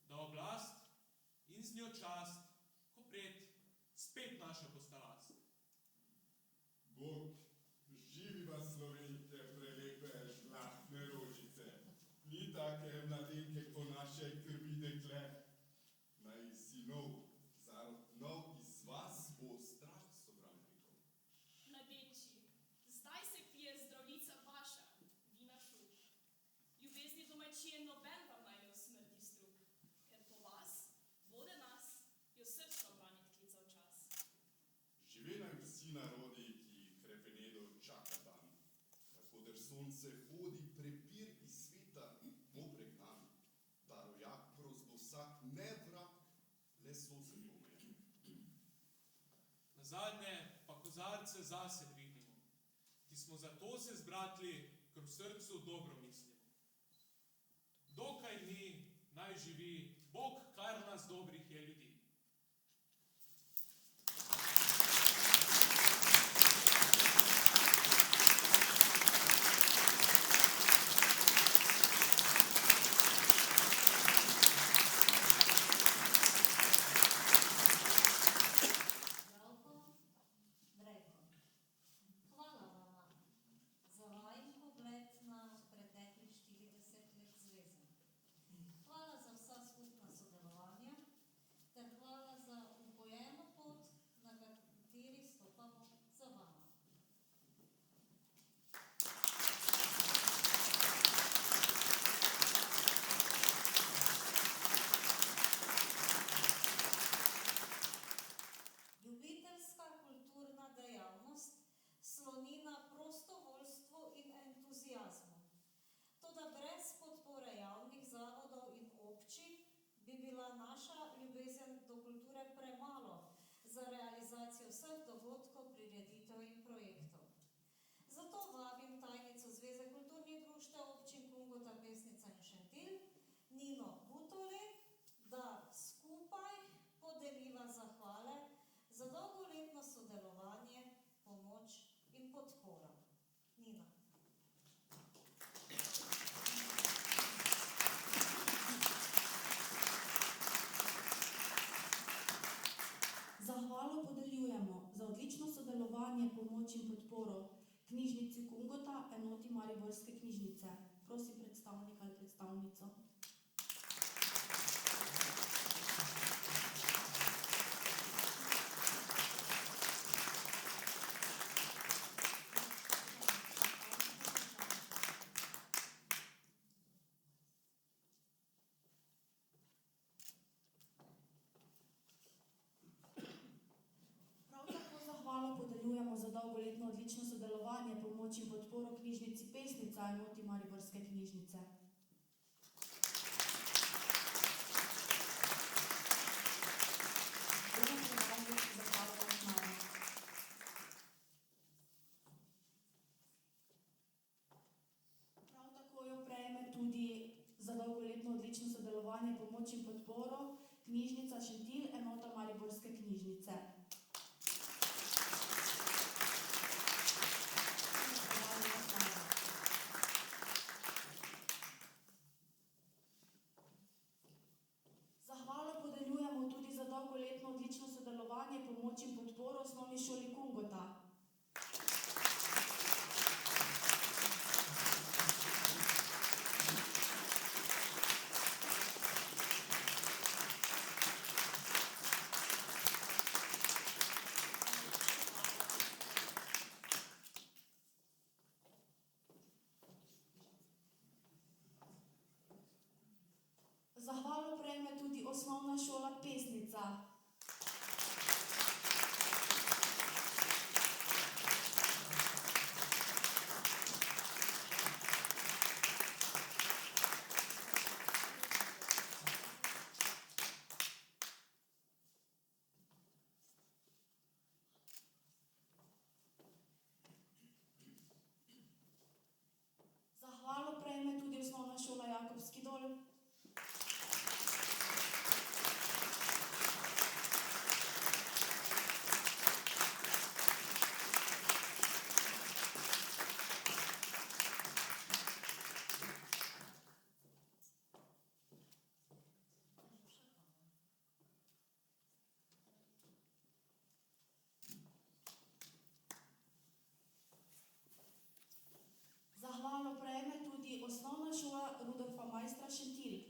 Da oblast in z njo čast, ko pred, spet naša posta last. Bog, živi vas Slovenke, prelepe žlahtne rožice. Ni take mladenke, ko naše krvi dekle. Naj sinov, zarodnov iz vas bo strah sovražnikov. Mladenči, zdaj se pije zdravljica vaša, vina šup. Ljubezni domačije noben vam naj ne usmrti strup, ker po vas, vode nas, jo srčno branit klical čas. Žive naj vsi narodi, ki krepenedo čaka dan. Tako der sonce hodi prepir iz sveta, bo pregnan. Da rojak prost bo vsak, ne vrag, le sosen pomejen. Nazadnje pa kozarce zase dvignimo, ki smo zato se zbratli, ker v srcu dobro mislimo. Dokaj dni naj živi Bog, kar nas dobrih je ljudi. Zdravko, Brejko, hvala vama za vajen pogled na preteklih 40 let zveze. Hvala za vsa skupna sodelovanja ter hvala za upojeno pot, na kateri stopamo za vama. Ljubiteljska kulturna dejavnost sloni na prostovoljstvu in entuziazmu. Toda brez podpore javnih zavodov in občin bi bila naša ljubezen do kulture premalo za realizacijo vseh dogodkov, prireditev in projektov. Zato vabim tajnico Zveze kulturnih društev občin Kungota, Pesnica in Šentilj, Nino Butoli, da skupaj podeliva zahvale za dolgoletno sodelovanje, pomoč in podporo. Nina. Zahvalo podeljujemo za odlično sodelovanje, pomoč in podporo knjižnici Kungota, enoti Mariborske knjižnice. Prosim predstavnika ali predstavnico. Prav tako zahvalo podeljujemo za dolgoletno odlično sodelovanje, pomoč in podporo knjižnici Pesnica, enoti Mariborske knjižnice. Prav tako jo prejme tudi za dolgoletno odlično sodelovanje, pomoč in podporo knjižnica Šentilj, enota Mariborske knjižnice. Zahvalo podeljujemo tudi za dolgoletno odlično sodelovanje, pomoč in podporo osnovni šoli Kungota. Zahvalo prejme tudi osnovna šola Pesnica. Rudolfa Majstra Šentilj.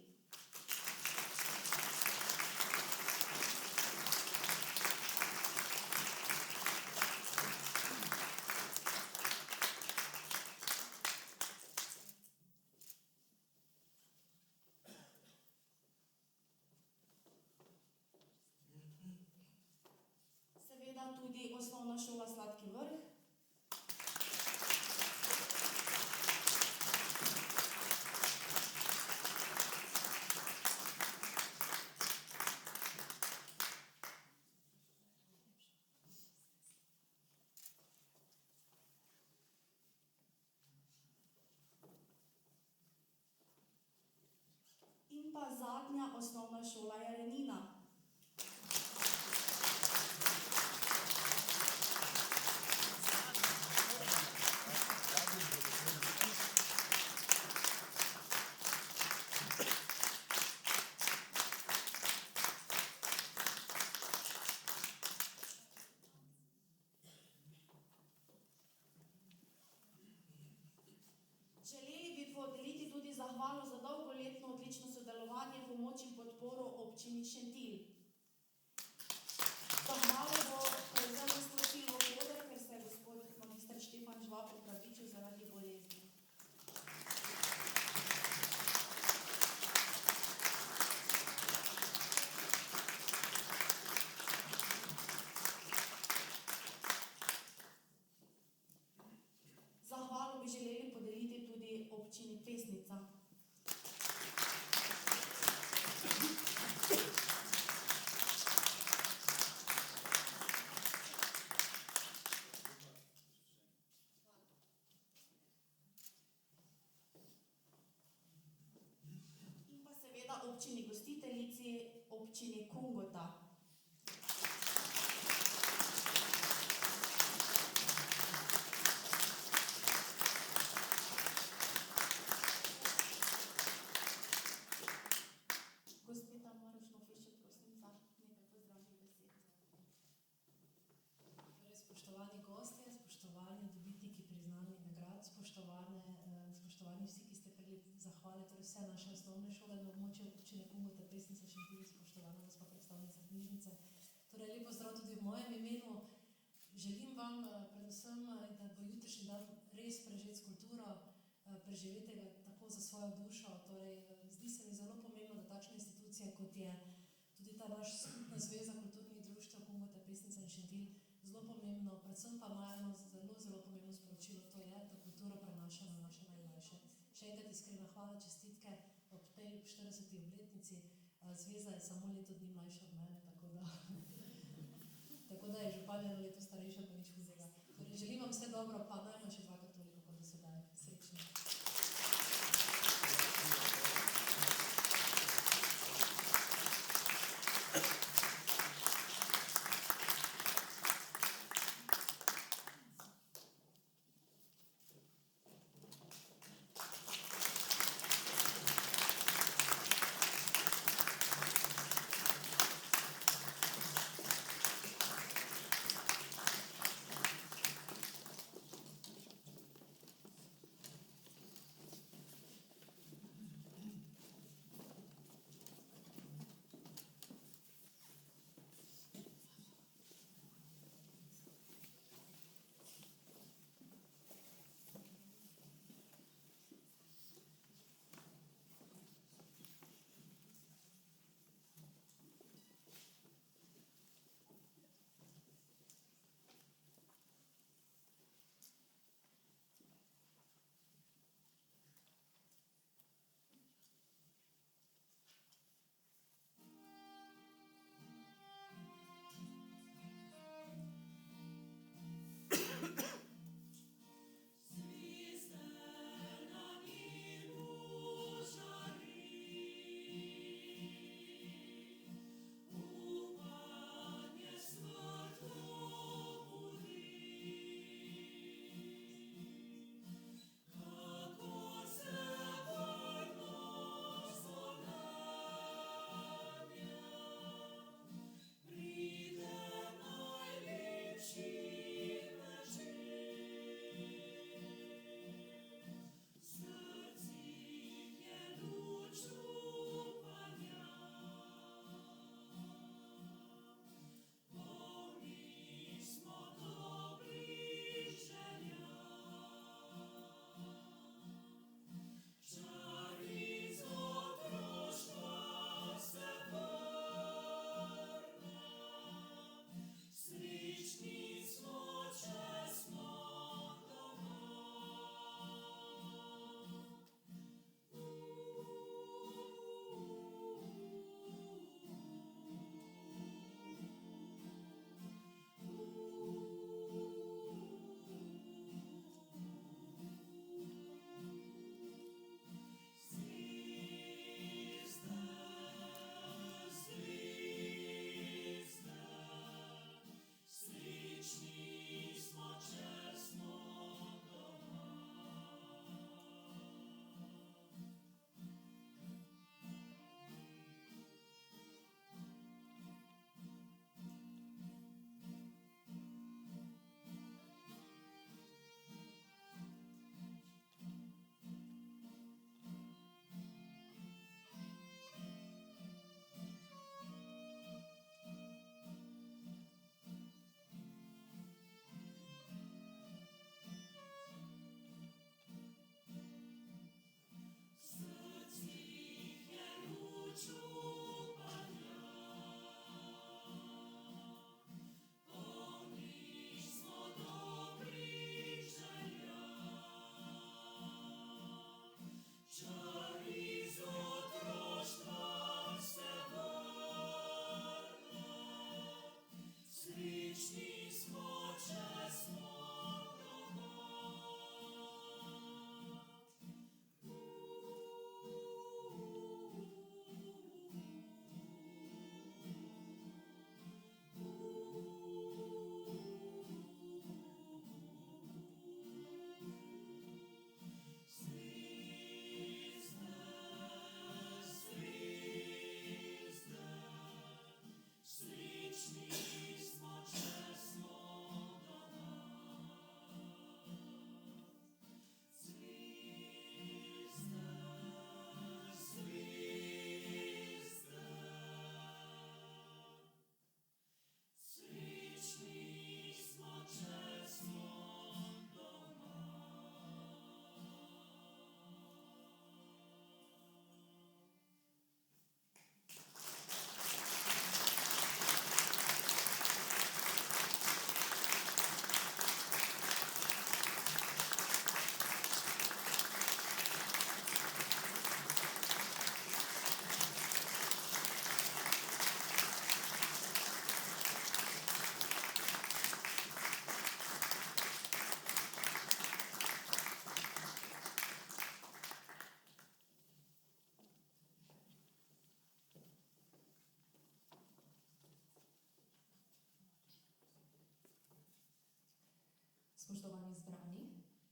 Seveda tudi osnovna šola Sladki vrh. In pa zadnja osnovna šola Jarenina. Želeli bi podeliti tudi zahvalo za dolgoletno odlično sodelovanje, pomoč in podporo občini Šentilj. Zahvalo bo prevzel gospod Silvo Koder, ker se je gospod magister Štefan Žvab opravičil zaradi bolezni. Zahvalo bi želeli podeliti tudi občini Pesnica. In pa seveda občini gostiteljici, občini Kungota. Gospe Tamara Šnofišek, prosim za nekaj pozdravnih besed. Torej, spoštovani gostje, spoštovani dobitniki priznanih nagrad, spoštovani vsi, ki ste prejeli zahvale, torej vse naše osnovne šole na območju občine Kungota, Pesnica, Šentilj, spoštovana gospa predstavnica knjižnice. Torej, lep pozdrav tudi v mojem imenu. Želim vam predvsem, da bo jutrišnji dan res prežet s kulturo, preživeti ga tako za svojo dušo. Torej, zdi se mi zelo pomembno, da takšne institucije, kot je tudi ta naš skupna zveza kulturnih društev Kungota, Pesnica in Šentilj, zelo pomembno, predvsem pa ima eno zelo pomembno sporočilo, to je, da kulturo prenaša na naše najmlajše. Še enkrat iskrena hvala, čestitke ob tej 40. obletnici. Zveza je samo leto dni mlajša od mene, tako da je županja eno leto starejša, pa nič hudega. Torej, želim vam vse dobro, pa najmanj še dvakrat toliko, kot do sedaj. Srečno.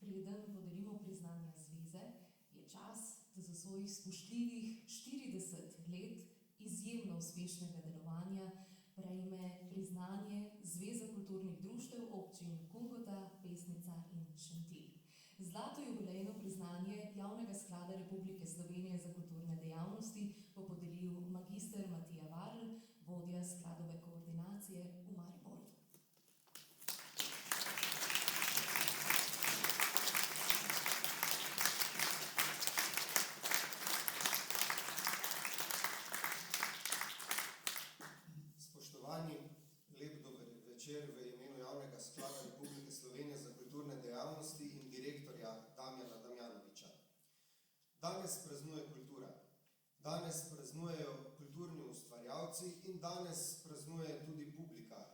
preden podelimo priznanja zveze, je čas, da za svojih spoštljivih 40 let izjemno uspešnega delovanja prejme priznanje Zveze kulturnih društev občin Kungota, Pesnica in Šentilj. Zlato jubilejno priznanje Javnega sklada Republike Slovenije za kulturne dejavnosti bo podelil magister Matija Varl, vodja skladove koordinacije v Mariboru. Spoštovani, lep dober večer v imenu Javnega sklada Republike Slovenije za kulturne dejavnosti in direktorja Damjana Damjanoviča. Danes praznuje kultura. Danes praznujejo kulturni ustvarjalci in danes praznuje tudi publika,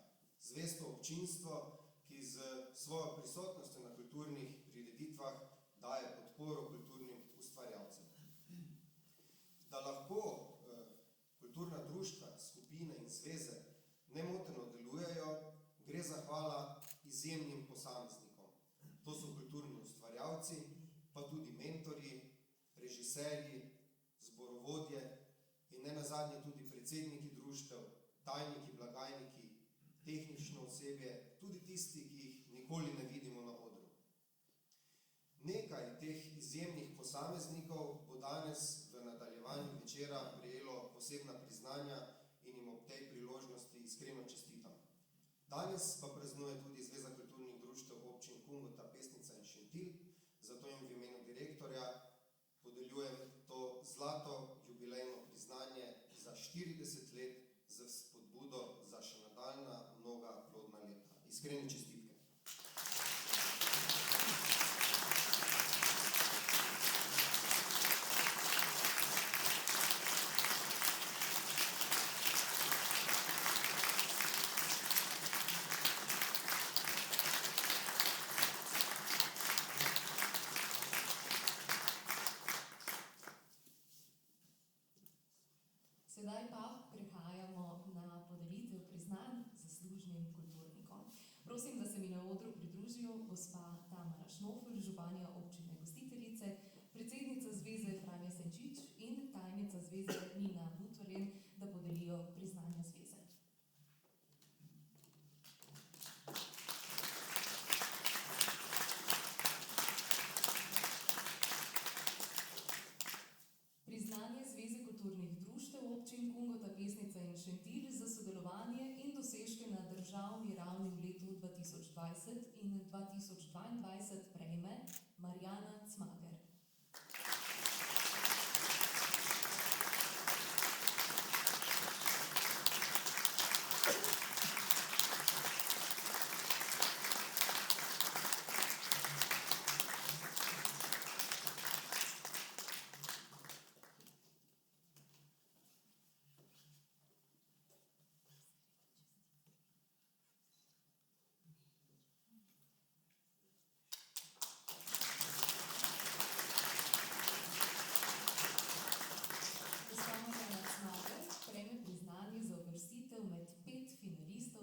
zvesto občinstvo, ki z svojo prisotnostjo na kulturnih prireditvah daje podporo kulturnim ustvarjalcem. Da lahko kulturna društva, skupine in zveze nemoteno delujejo, gre zahvala izjemnim posameznikom. To so kulturni ustvarjalci, pa tudi mentorji, režiserji, zborovodje in nenazadnje tudi predsedniki društev, tajniki, blagajniki, tehnično osebje, tudi tisti, ki jih nikoli ne vidimo na odru. Nekaj teh izjemnih posameznikov bo danes v nadaljevanju večera prejelo posebna priznanja in jim ob tej priložnosti iskreno čestitam. Danes pa praznuje tudi Zveza kulturnih društev občin Kungota, Pesnica in Šentilj, zato jim v imenu direktorja podeljujem to zlato jubilejno priznanje za 40 let z spodbudo za še nadaljnja mnoga plodna leta. Iskrene čestitke. Sedaj pa prehajamo na podelitev priznanj zaslužnim kulturnikom. Prosim, da se mi na odru pridružijo gospa Tamara Šnofel, županja občine Gostiteljice, predsednica Zveze Franja Senčič in tajnica Zveze Nina Butvarjen, da podelijo priznanja zveze. Priznanje Zveze kulturnih društev občin Kungota, Pesnica in Šentilj za sodelovanje in dosežke na državni ravni v letu 2020 in 2022 prejme Marjana Cmager.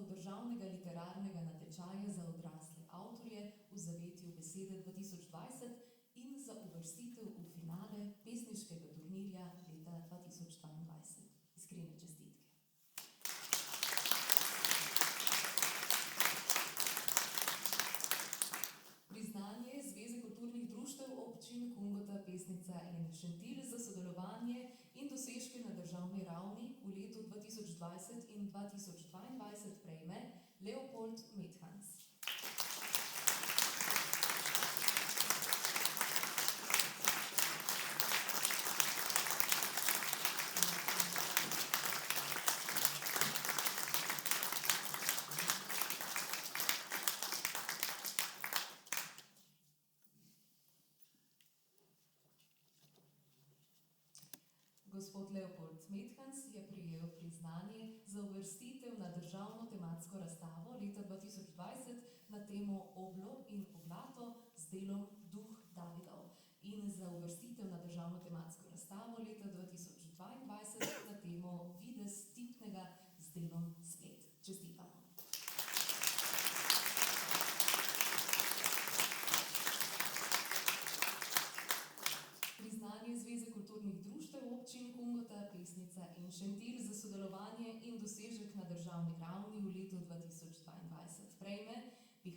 Državnega literarnega natečaja za odrasle avtorje v zavetju besede 2020 in za uvrstitev v finale pesniškega turnirja leta 2022. Iskrene čestitke. Priznanje Zveze kulturnih društev občin Kungota, Pesnica in Šentilj za sodelovanje in dosežke na državni ravni v letu 2020 in 2022 prejme Leopold Methans. Gospod Leopold Methans je prejel priznanje za uvrstitev na državno tematsko razstavo leta 2020 na temo Oblo in Oglato z delom Duh Davidov in za uvrstitev na državno tematsko razstavo leta 2022 na temo Videz tipnega z delom Splet. Čestitamo.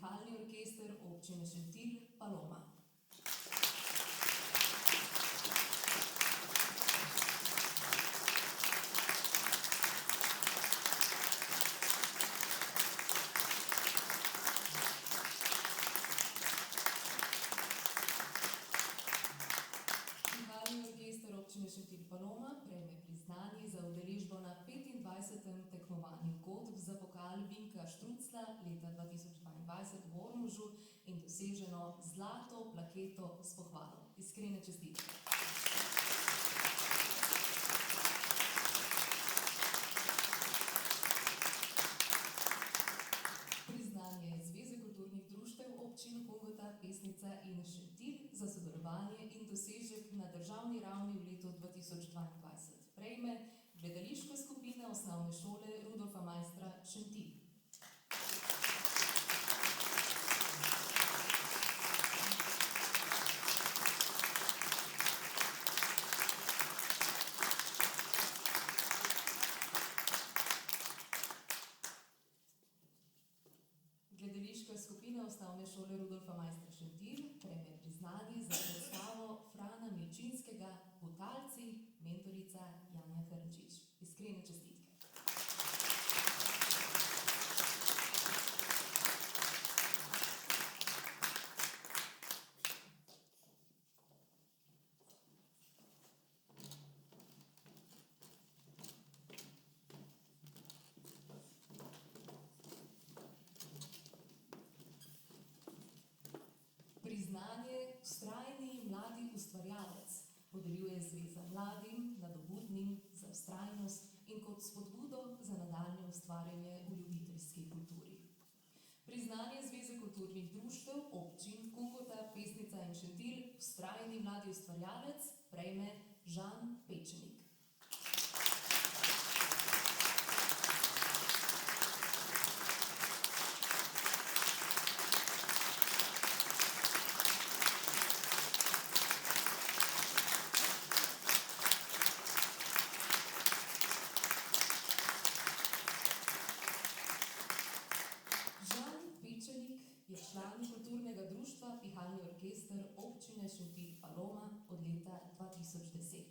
Pihalni orkester občine Šentilj Paloma. Občine Šentilj Paloma prejme priznanje za udeležbo na 25. tekmovanju godb za pokal Vinka Štrucla leta 2022 v Ormožu in doseženo zlato plaketo s pohvalo. Iskrene čestitke. Priznanje Zveze kulturnih društev občin Kungota, Pesnica in Šentilj za sodelovanje in dosežek na državni ravni v letu 2022 prejme gledališka skupina osnovne šole Rudolfa Maistra Šentilj. Gledališka skupina osnovne šole Rudolfa Maistra Šentilj prejme priznanje za predstavo Frana Milčinskega Butalci, mentorica Janja Hrnčič. Iskrene čestitke. Priznanje vztrajni mladi ustvarjalec podeljuje Zveza mladim, nadobudnim za vztrajnost in kot spodbudo za nadaljnje ustvarjanje v ljubiteljski kulturi. Priznanje Zveze kulturnih društev občin Kungota, Pesnica in Šentilj vztrajni mladi ustvarjalec prejme Žan Pečenik. Je član kulturnega društva Pihalni orkester občine Šentilj Paloma od leta 2010.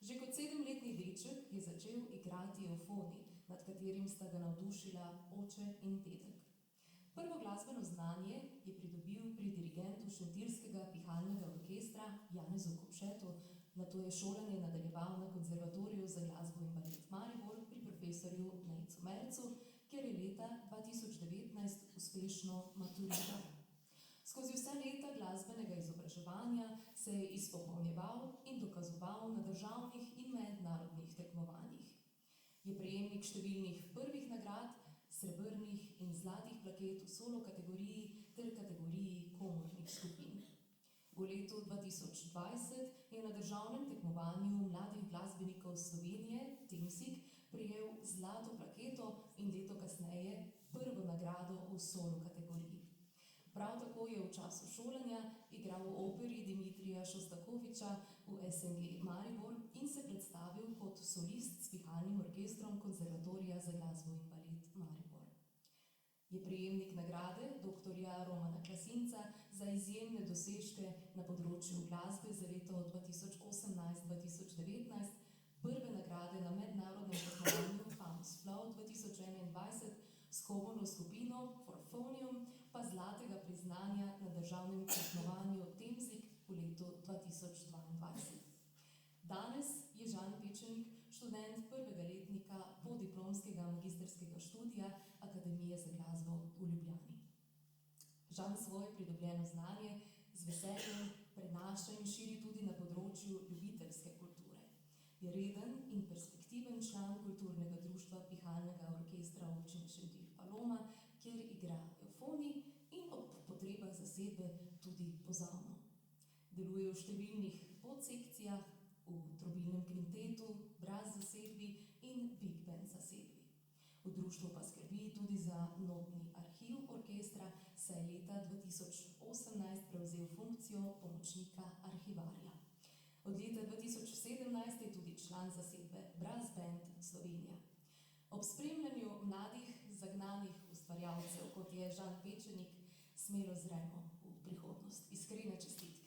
Že kot 7-letni deček je začel igrati evfoni, nad katerim sta ga navdušila oče in dedek. Prvo glasbeno znanje je pridobil pri dirigentu Šentiljskega pihalnega orkestra Janezu Kopšetu, nato je šolanje nadaljeval na Konzervatoriju za glasbo in balet Maribor pri profesorju Nejcu Mercu, kjer je leta 2019 uspešno maturiral. Skozi vse leta glasbenega izobraževanja se je izpopolnjeval in dokazoval na državnih in mednarodnih tekmovanjih. Je prejemnik številnih prvih nagrad, srebrnih in zlatih plaket v solo kategoriji ter kategoriji komornih skupin. V letu 2020 je na državnem tekmovanju mladih glasbenikov Slovenije, Temsig, prejel zlato plaketo in leto kasneje prvo nagrado v solo kategoriji. Prav tako je v času šolanja igral v operi Dimitrija Šostakoviča v SNG Maribor in se predstavil kot solist s pihalnim orkestrom Konzervatorija za glasbo in balet Maribor. Je prejemnik nagrade dr. Romana Klasinca za izjemne dosežke na področju glasbe za leto 2018-2019, prve nagrade na mednarodnem tekmovanju Famous Flow 2021 s komorno skupino Forfonium, pa zlatega priznanja na državnem tekmovanju Temsig v letu 2022. Danes je Žan Pečenik študent prvega letnika podiplomskega magistrskega študija Akademije za glasbo v Ljubljani. Žan svoje pridobljeno znanje z veseljem prenaša in širi tudi na področju ljubiteljske kulture. Je reden in perspektiven član kulturnega društva Pihalnega orkestra občine Šentilj Paloma, kjer igra evfoni in ob potrebah zasedbe tudi pozavno. Deluje v številnih podsekcijah, v trobilnem kvintetu, brass zasedbi in big band zasedbi. V društvu pa skrbi tudi za notni arhiv orkestra, saj je leta 2018 prevzel funkcijo pomočnika arhivarja. Od leta 2017 je tudi član zasedbe Brass Band Slovenija. Ob spremljanju mladih zagnanih ustvarjalcev, kot je Žan Pečenik, smelo zremo v prihodnost. Iskrene čestitke.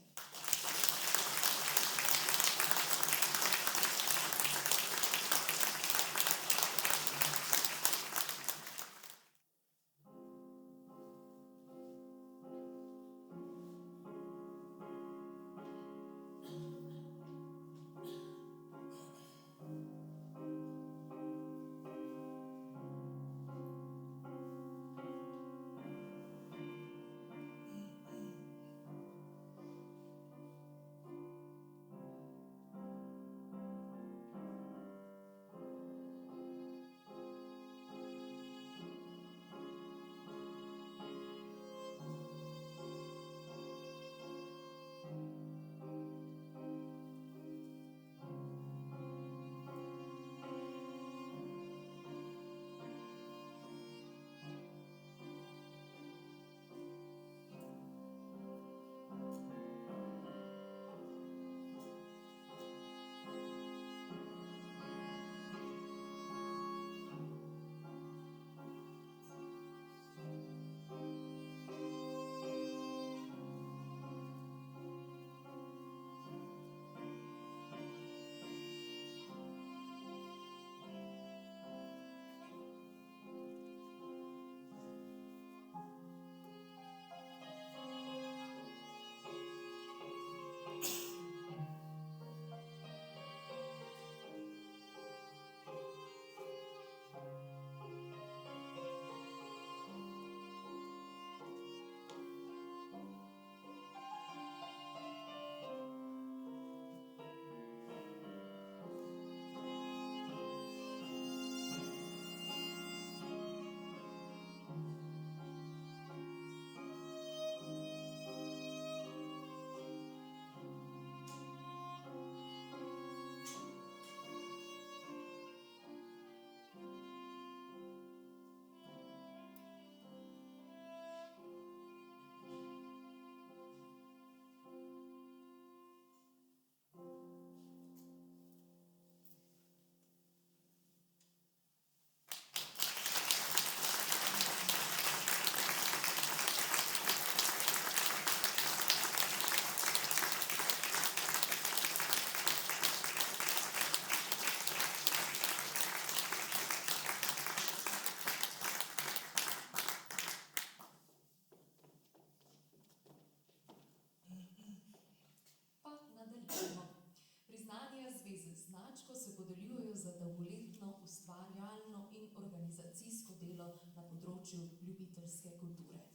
Značko se podeljujejo za dolgoletno ustvarjalno in organizacijsko delo na področju ljubiteljske kulture.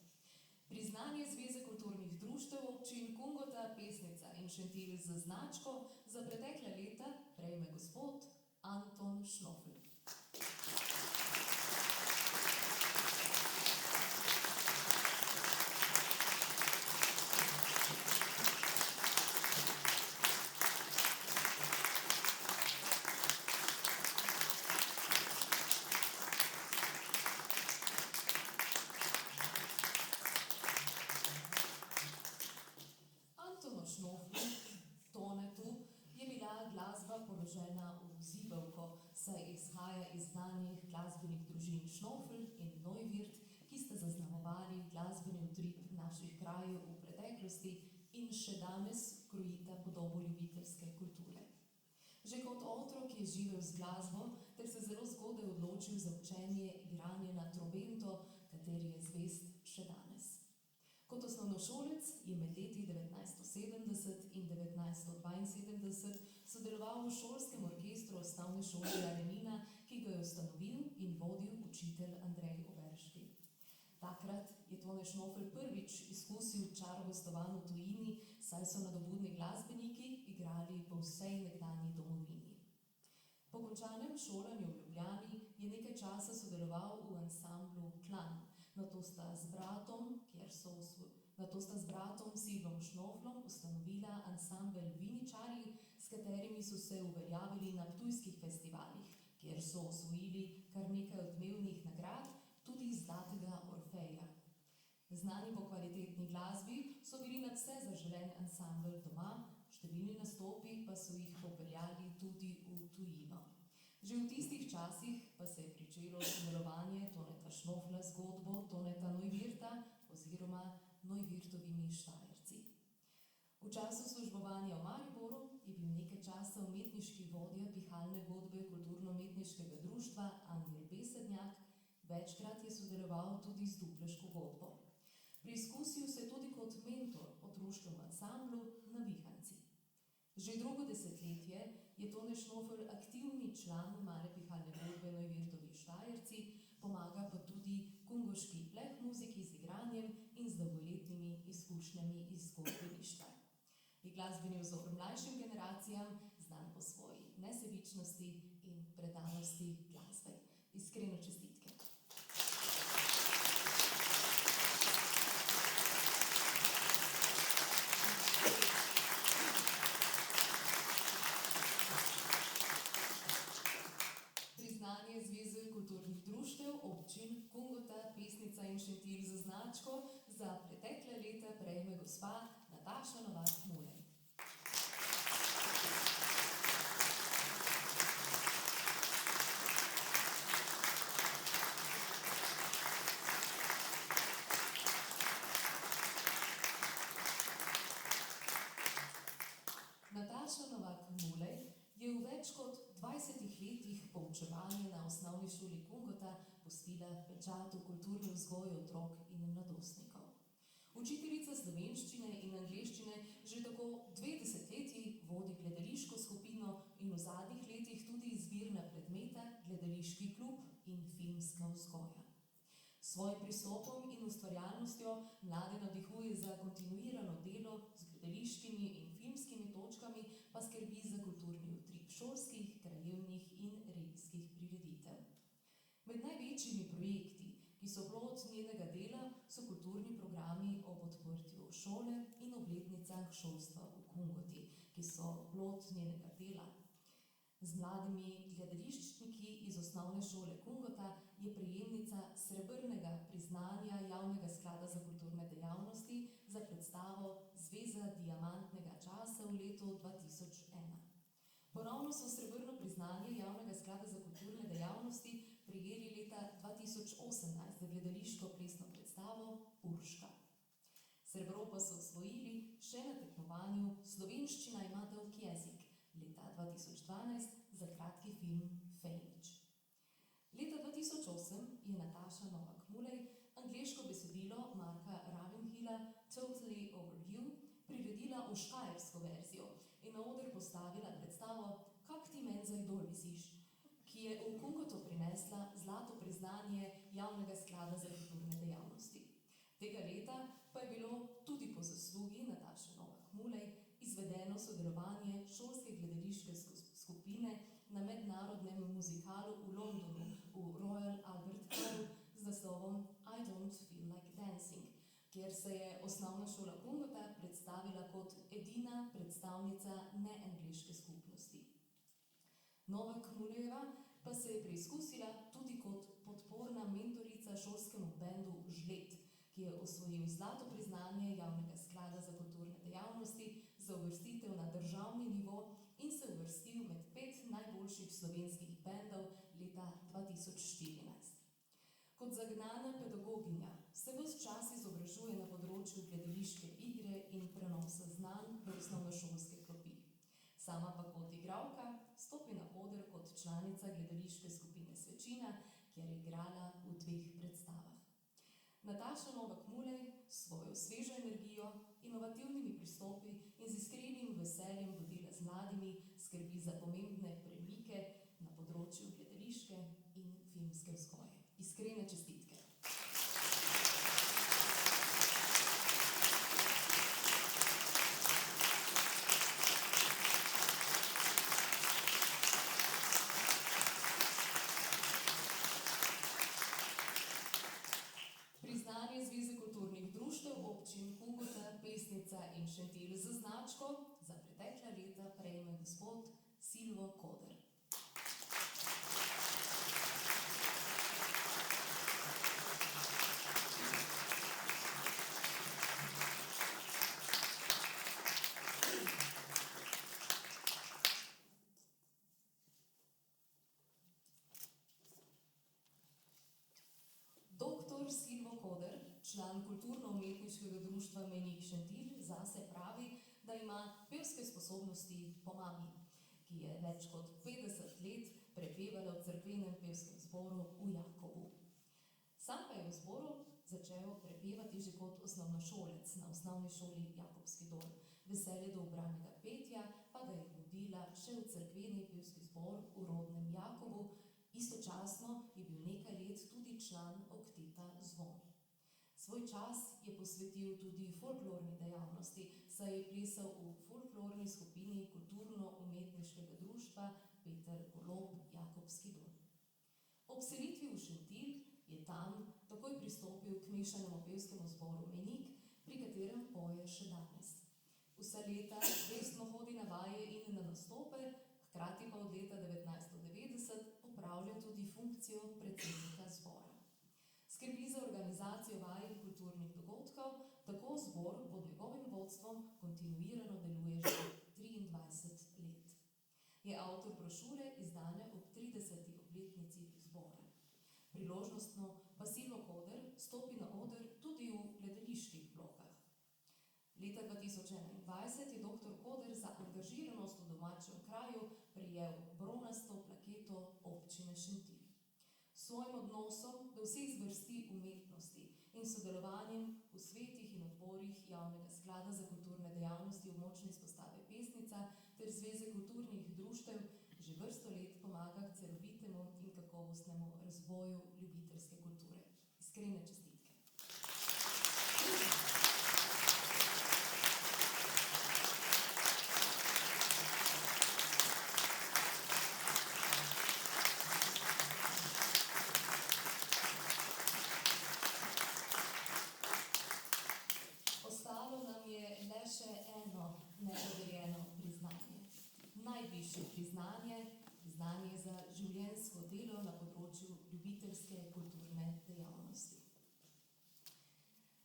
Priznanje Zveze kulturnih društev občin Kungota, Pesnica in Šentilj z značko za pretekla leta prejme gospod Anton Šnofl. Položena v zibelko, saj izhaja iz znanih glasbenih družin Šnofl in Neuwirth, ki sta zaznamovali glasbeni utrip naših krajev v preteklosti in še danes krojita podobo ljubiteljske kulture. Že kot otrok je živel z glasbo, ter se zelo zgodaj odločil za učenje igranja na trobento, kateri je zvest še danes. Kot osnovnošolec je med leti 1970 in 1972 sodeloval v šolskem orkestru osnovne šole Arenina, ki ga je ustanovil in vodil učitelj Andrej Overški. Takrat je Tone Šnofl prvič izkusil čar gostovanj v tujini, saj so nadobudni glasbeniki igrali po vsej nekdanji domovini. Po končanem šolanju v Ljubljani je nekaj časa sodeloval v ansamblu Klan. Nato sta z bratom Silvom Šnoflom ustanovila ansambel Viničarji, s katerimi so se uveljavili na ptujskih festivalih, kjer so osvojili kar nekaj odmevnih nagrad, tudi Zlatega Orfeja. Znani po kvalitetni glasbi so bili nadvse zaželen ansambel doma, številni nastopi pa so jih popeljali tudi v tujino. Že v tistih časih pa se je pričelo sodelovanje Toneta Šnofla z godbo Toneta Neuwirtha oziroma Neuwirtovimi Štajerci. V času službovanja v Mariboru je bil nekaj časa umetniški vodja pihalne godbe kulturno-umetniškega društva Angel Besednjak, večkrat je sodeloval tudi z dupleško godbo. Preizkusil se je tudi kot mentor otroškem ansamblu Navihanci. Že drugo desetletje je Tone Šnofelj aktivni član male pihalne godbe Neuwirtovi Štajerci, pomaga pa tudi kungoški pleh muziki z igranjem in z dolgoletnimi izkušnjami iz glasbeništva. Je glasbeni vzor mlajšim generacijam, znan po svoji nesebičnosti in predanosti glasbe. Iskreno čestitke. Priznanje Zveze kulturnih društev občin Kungota, Pesnica in Šentilj z označko za pretekle leta prejme gospa Nataša Novak Mulej. Nataša Novak Mulej je v več kot 20 letih poučevanja na osnovni šoli Kungota pustila pečat v kulturni vzgoji otrok in mladostnikov. Učiteljica slovenščine in angleščine že tako 2 desetletji vodi gledališko skupino in v zadnjih letih tudi izbirna predmeta Gledališki klub in Filmska vzgoja. S svojim pristopom in ustvarjalnostjo mlade navdihuje za kontinuirano delo z gledališkimi in filmskimi točkami, pa skrbi za kulturni utrip šolskih, krajevnih in regijskih prireditev. Med največjimi projekti, ki so plod njenega dela, so kulturni programi ob odprtju šole in obletnicah šolstva v Kungoti, ki so plod njenega dela. Z mladimi gledališčniki iz osnovne šole Kungota je prejemnica srebrnega priznanja Javnega sklada za kulturne dejavnosti za predstavo Zveza diamantnega časa v letu 2001. Ponovno so srebrno priznanje Javnega sklada za kulturne dejavnosti prejeli leta 2018 za gledališko plesno predstavo Urška. Srebro pa so osvojili še na tekmovanju Slovenščina ima dolg jezik leta 2012 za kratki film Fejnič. Leta 2008 je Nataša Novak Mulej angleško besedilo Marka Ravenhilla Totally Over You priredila v štajersko verzijo in na oder postavila predstavo Kak ti men za idol visiš, ki je v Kungoto prinesla zlato priznanje Javnega sklada za kulturne dejavnosti. Tega leta pa je bilo tudi po zaslugi Nataše Novak Mulej izvedeno sodelovanje šolske gledališke skupine na mednarodnem muzikalu v Londonu v Royal Albert Hallu z naslovom I Don't Feel Like Dancing, kjer se je osnovna šola Kungota predstavila kot edina predstavnica neangleške skupnosti. Novak Mulejeva pa se je preizkusila tudi kot podporna mentorica šolskemu bendu Žled, ki je osvojil zlato priznanje Javnega sklada za kulturne dejavnosti za uvrstitev na državni nivo in se uvrstil med 5 najboljših slovenskih bendov leta 2014. Kot zagnana pedagoginja se ves čas izobražuje na področju gledališke igre in prenosa znanj v osnovnošolske klopi. Sama pa kot igralka stopi na oder kot članica gledališke skupine Svečina, kjer je igrala v 2 predstavah. Nataša Novak Mulej s svojo svežo energijo, inovativnimi pristopi in z iskrenim veseljem do dela z mladimi skrbi za pomembne premike na področju gledališke in filmske vzgoje. Iskrene čestitke. Priznanje Zveze kulturnih društev občin Kungota, Pesnica in Šentilj z označko za pretekla leta prejme gospod Silvo Koder. Silvo Koder, član kulturno-umetniškega umetniškega društva Mejnik Šentilj zase pravi, da ima pevske sposobnosti po mami, ki je več kot 50 let prepevala v cerkvenem pevskem zboru v Jakobu. Sam pa je v zboru začel prepevati že kot osnovnošolec na osnovni šoli Jakobski dol. Veselje do ubranega petja pa ga je vodila še v cerkveni pevski zbor v rodnem Jakobu, istočasno je bil nekaj let tudi član okteta Zvon. Svoj čas je posvetil tudi folklorni dejavnosti, saj je plesal v folklorni skupini kulturno-umetniškega društva Peter Golob Jakobski dol. Ob selitvi v Šentilj je tam takoj pristopil k mešanemu pevskemu zboru Mejnik, pri katerem poje še danes. Vsa leta vestno hodi na vaje in na nastope, hkrati pa od leta 1990 opravlja tudi funkcijo predsednika zbora. Skrbi za organizacijo vaj in kulturnih dogodkov, tako zbor pod njegovim vodstvom kontinuirano deluje že 23 let. Je avtor brošure izdane ob 30. obletnici zbora. Priložnostno pa Silvo Koder stopi na oder tudi v gledaliških vlogah. Leta 2021 je dr. Koder za angažiranost v domačem kraju prejel bronasto plaketo občine Šentilj. S svojim odnosom do vseh zvrsti umetnosti in sodelovanjem v svetih in odborih Javnega sklada za kulturne dejavnosti območne izpostave Pesnica ter Zveze kulturnih društev že vrsto let pomaga k celovitemu in kakovostnemu razvoju ljubiteljske kulture. Iskrene čestitke. Ostalo nam je le še eno nepodeljeno priznanje. Najvišje priznanje za življenjsko delo na področju ljubiteljske kulturne dejavnosti.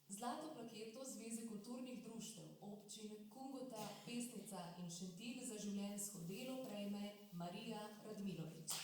Zlato plaketo Zveze kulturnih društev občin Kungota, Pesnica in Šentilj za življenjsko delo prejme Marija Radmilović.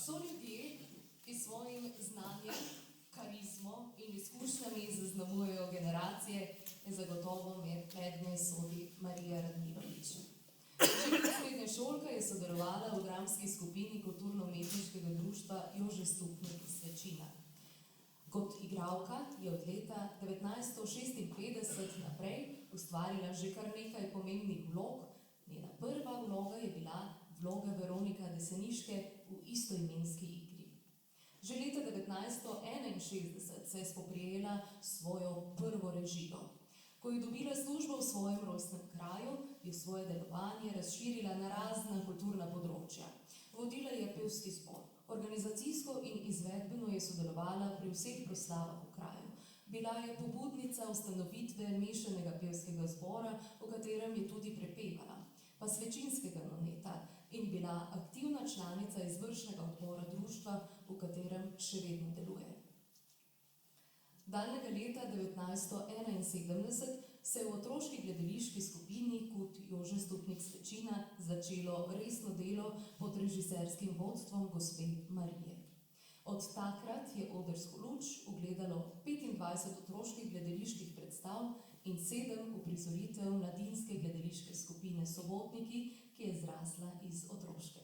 So ljudje, ki svojim znanjem, karizmo in izkušnjami zaznamujejo generacije, je zagotovo mednje sodi Marija Radmilović. Že kot srednješolka je sodelovala v dramski skupini kulturno-umetniškega društva Jože Stupnik Svečina. Kot igralka je od leta 1956 naprej ustvarila že kar nekaj pomembnih vlog. Njena prva vloga je bila vloga Veronika Deseniške v istoimenski igri. Že leta 1961 se je spoprijela s svojo prvo režijo. Ko je dobila službo v svojem rojstnem kraju, je svoje delovanje razširila na razna kulturna področja. Vodila je pevski zbor. Organizacijsko in izvedbeno je sodelovala pri vseh proslavah v kraju. Bila je pobudnica ustanovitve mešanega pevskega zbora, v katerem je tudi prepevala, pa svečinskega noneta, in bila aktivna članica izvršnega odbora društva, v katerem še vedno deluje. Daljnega leta 1971 se je v otroški gledališki skupini Kud Jože Stupnik Svečina začelo resno delo pod režiserskim vodstvom gospe Marije. Od takrat je odrsko luč ugledalo 25 otroških gledaliških predstav in 7 uprizoritev mladinske gledališke skupine Sobotniki, ki je zrasla iz otroške.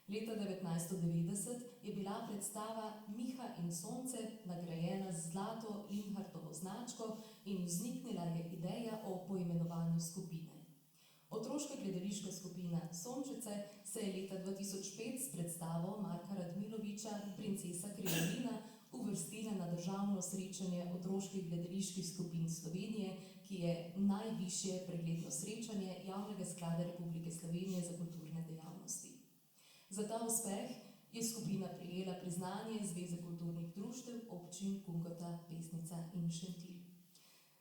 Leta 1990 je bila predstava Miha in sonce nagrajena z zlato Linhartovo značko in vzniknila je ideja o poimenovanju skupine. Otroška gledališka skupina Sončice se je leta 2005 s predstavo Marka Radmiloviča Princesa Krivulina uvrstila na državno srečanje otroških gledaliških skupin Slovenije, ki je najvišje pregledno srečanje Javnega sklada Republike Slovenije za kulturne dejavnosti. Za ta uspeh je skupina prejela priznanje Zveze kulturnih društev občin Kungota, Pesnica in Šentilj.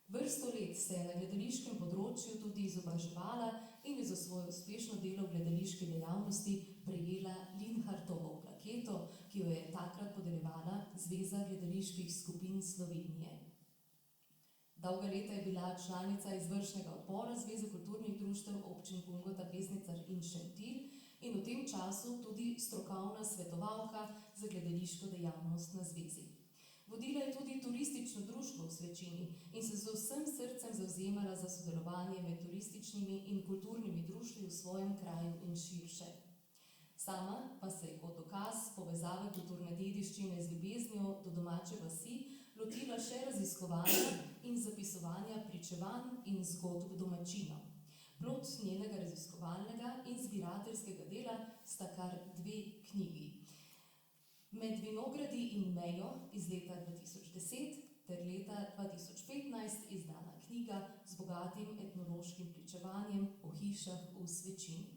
Vrsto let se je na gledališkem področju tudi izobraževala in je za svoje uspešno delo v gledališki dejavnosti prejela Linhartovo plaketo, ki jo je takrat podeljevala Zveza gledaliških skupin Slovenije. Dolga leta je bila članica izvršnega odbora Zveze kulturnih društev občin Kungota, Pesnica in Šentilj in v tem času tudi strokovna svetovalka za gledališko dejavnost na zvezi. Vodila je tudi turistično društvo v Svečini in se z vsem srcem zavzemala za sodelovanje med turističnimi in kulturnimi društvi v svojem kraju in širše. Sama pa se je kot dokaz povezave kulturne dediščine z ljubeznijo do domače vasi lotila še raziskovanja in zapisovanja pričevanj in zgodb domačinov. Plod njenega raziskovalnega in zbirateljskega dela sta kar 2 knjigi. Med vinogradi in mejo iz leta 2010 ter leta 2015 izdana knjiga z bogatim etnološkim pričevanjem o hišah v Svečini.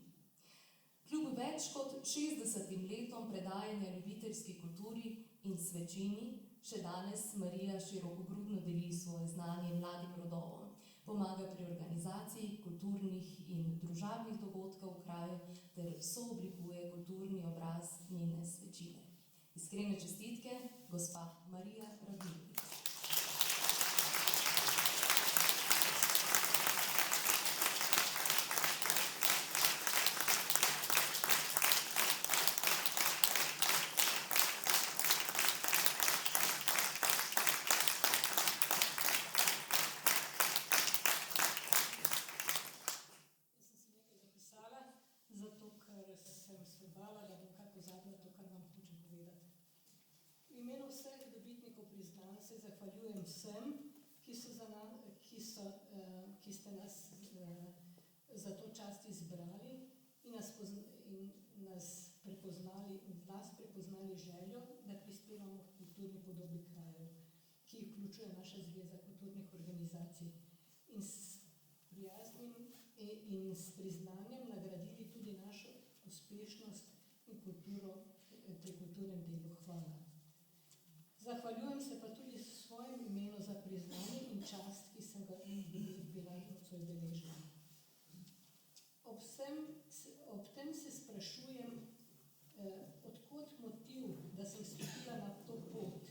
Kljub več kot 60 letom predajanja ljubiteljski kulturi in Svečini, še danes Marija širokogrudno deli svoje znanje mladim rodovom, pomaga pri organizaciji kulturnih in družabnih dogodkov v kraju ter sooblikuje kulturni obraz njene Svečine. Iskrene čestitke, gospa Marija Radmilovič. Zato, ker sem se bala, da bom kaj pozabila to, kar vam hočem povedati. V imenu vseh dobitnikov priznanj se zahvaljujem vsem, ki ste nas za to čast izbrali in nas prepoznali željo, da prispevamo k kulturni podobi krajev, ki jih vključuje naša Zveza kulturnih organizacij. In s prijaznim in s priznanjem nagradili tudi našo uspešnost in kulturo pri kulturnem delu. Hvala. Zahvaljujem se pa tudi v svojem imenu za priznanje in čast, ki sem ga bila nocoj deležna. Ob tem se sprašujem, odkot motiv, da sem stopila na to pot,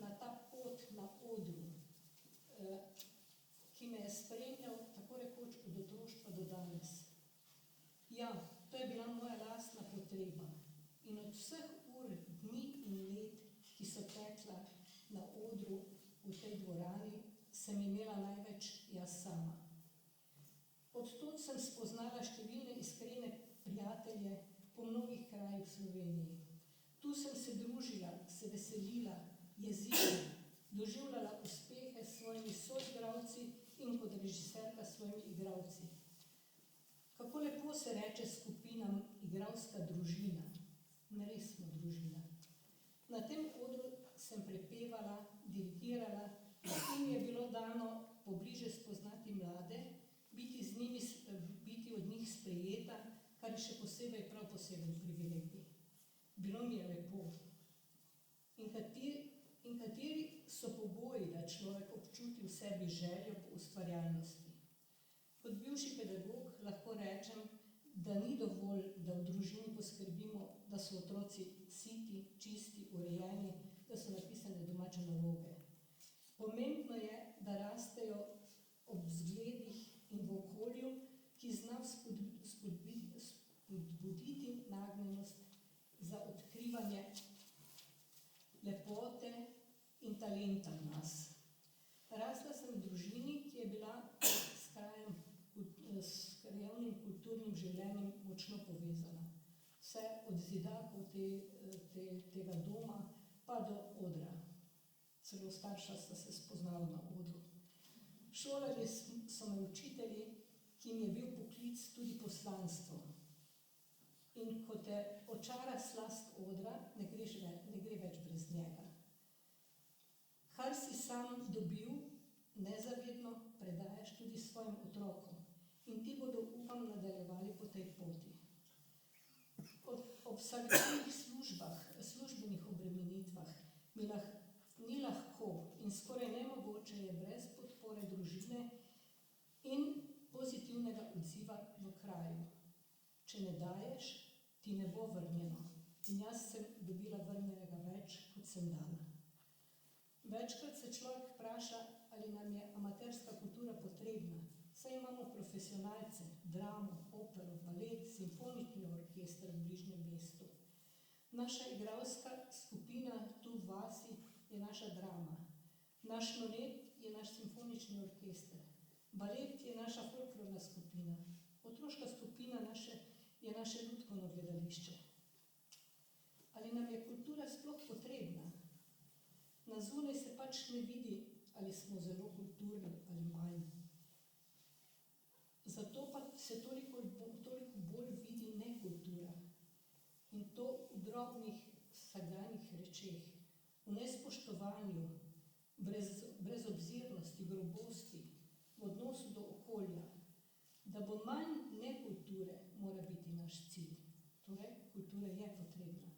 na ta pot na odru, ki me je spremljal tako rekoč od otroštva do danes. Ja, to je bila moja lastna potreba in od vseh ur, dni in let, ki so tekla na odru v tej dvorani, sem imela največ jaz sama. Od tod sem spoznala številne iskrene prijatelje po mnogih krajih v Sloveniji. Tu sem se družila, se veselila, jezila, doživljala uspehe s svojimi soigralci in kot režiserka s svojimi igralci. Kako lepo se reče skupinam igralska družina. Res smo družina. Na tem odru sem prepevala, dirigirala in mi je bilo dano pobliže spoznati mlade, biti od njih sprejeta, kar je še posebej prav poseben privilegij. Bilo mi je lepo. In kateri so pogoji, da človek občuti v sebi željo po ustvarjalnosti. Kot bivši pedagog lahko rečem, da ni dovolj, da v družini poskrbimo, da so otroci siti, čisti, urejeni, da so napisane domače naloge. Pomembno je, da rastejo ob vzgledih in v okolju, ki zna spodbuditi nagnjenost za odkrivanje lepote in talenta v nas. Rasla sem v družini, ki je bila s krajevnim kulturnim življenjem močno povezana. Vse od zidakov tega doma pa do odra. Celo starša sta se spoznala na odru. Šolali so me učitelji, ki jim je bil poklic tudi poslanstvo. In ko te očara slast odra, ne gre več brez njega. Kar si sam dobil, nezavedno predajaš tudi svojim otrokom in ti bodo, upam, nadaljevali po tej poti. Ob vsakdanjih službenih obremenitvah ni lahko in skoraj nemogoče je brez podpore družine in pozitivnega odziva v kraju. Če ne daješ, ti ne bo vrnjeno. In jaz sem dobila vrnjenega več, kot sem dala. Večkrat se človek vpraša, ali nam je amaterska kultura potrebna. Saj imamo profesionalce, dramo, opero, balet, simfonični orkester v bližnjem mestu. Naša igralska skupina tu v vasi je naša drama. Naš nonet je naš simfonični orkester. Balet je naša folklorna skupina. Otroška skupina je naše lutkovno gledališče. Ali nam je kultura sploh potrebna? Na zunaj se pač ne vidi, ali smo zelo kulturni ali manj. Zato pa se toliko bolj vidi nekultura. In to v drobnih vsakdanjih rečeh, v nespoštovanju, brezobzirnosti, grobosti, v odnosu do okolja. Da bo manj nekulture, mora biti naš cilj. Torej, kultura je potrebna.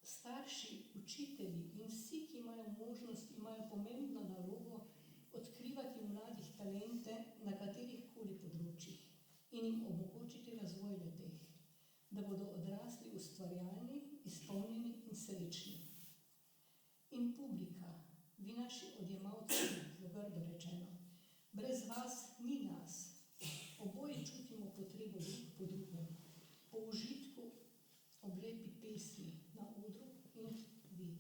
Starši, učitelji in vsi, ki imajo možnost, imajo pomembno nalogo odkrivati v mladih talente na katerihkoli področjih in jim omogočiti razvoj le-teh, da bodo odrasli ustvarjalni, izpolnjeni in srečni. In publika, vi naši odjemalci, zelo grdo rečeno, brez vas ni nas. Oboji čutimo potrebo drug po drugem, po užitku ob lepi pesmi na odru in vi.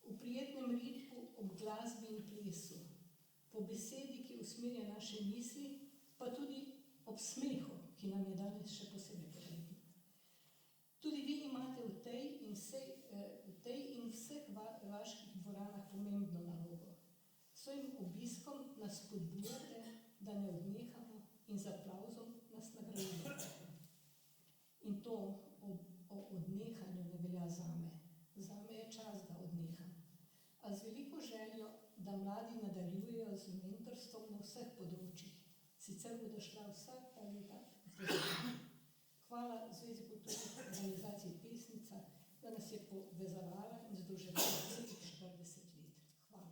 V prijetnem ritmu ob glasbi in plesu, po besedi, ki usmerja naše misli, pa tudi ob smehu, ki nam je danes še posebej potreben. Tudi vi imate v tej in vseh vaških dvoranah pomembno nalogo. S svojim obiskom nas spodbujate, da ne odnehamo in z aplavzom nas nagradite. In to o odnehanju ne velja zame. Zame je čas, da odneham. A z veliko željo, da mladi nadaljujejo z mentorstvom na vseh področjih. Sicer bodo šla vsa ta leta pozorno. Hvala Zvezi kulturnih organizacij Pesnica, da nas je povezovala in združevala 40 let. Hvala.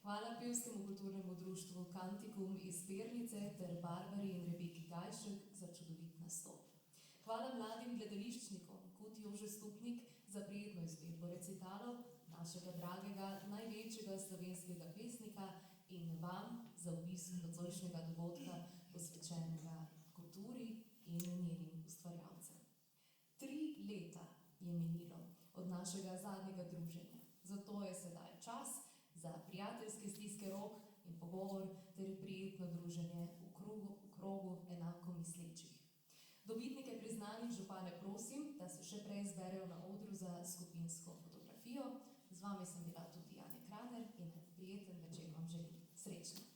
Hvala pevskemu kulturnemu društvu Kantikum iz Pernice ter Barbari in Rebeki Gajšek za čudovit nastop. Hvala mladim gledališčnikom kot Jože Stupnik za prijetno izvedbo recitalov našega dragega, največjega slovenskega pesnika in vam za obisk nocojšnjega dogodka posvečenega kulturi in njenim ustvarjalcem. 3 leta je minilo od našega zadnjega druženja, zato je sedaj čas za prijateljske stiske rok in pogovor ter prijetno druženje v krogu enako mislečih. Dobitnike priznanj župane prosim, da se še prej zberejo na odru za skupinsko fotografijo. Z vami sem bila tudi Janja Kraner in prijeten večer vam želim. Srečno!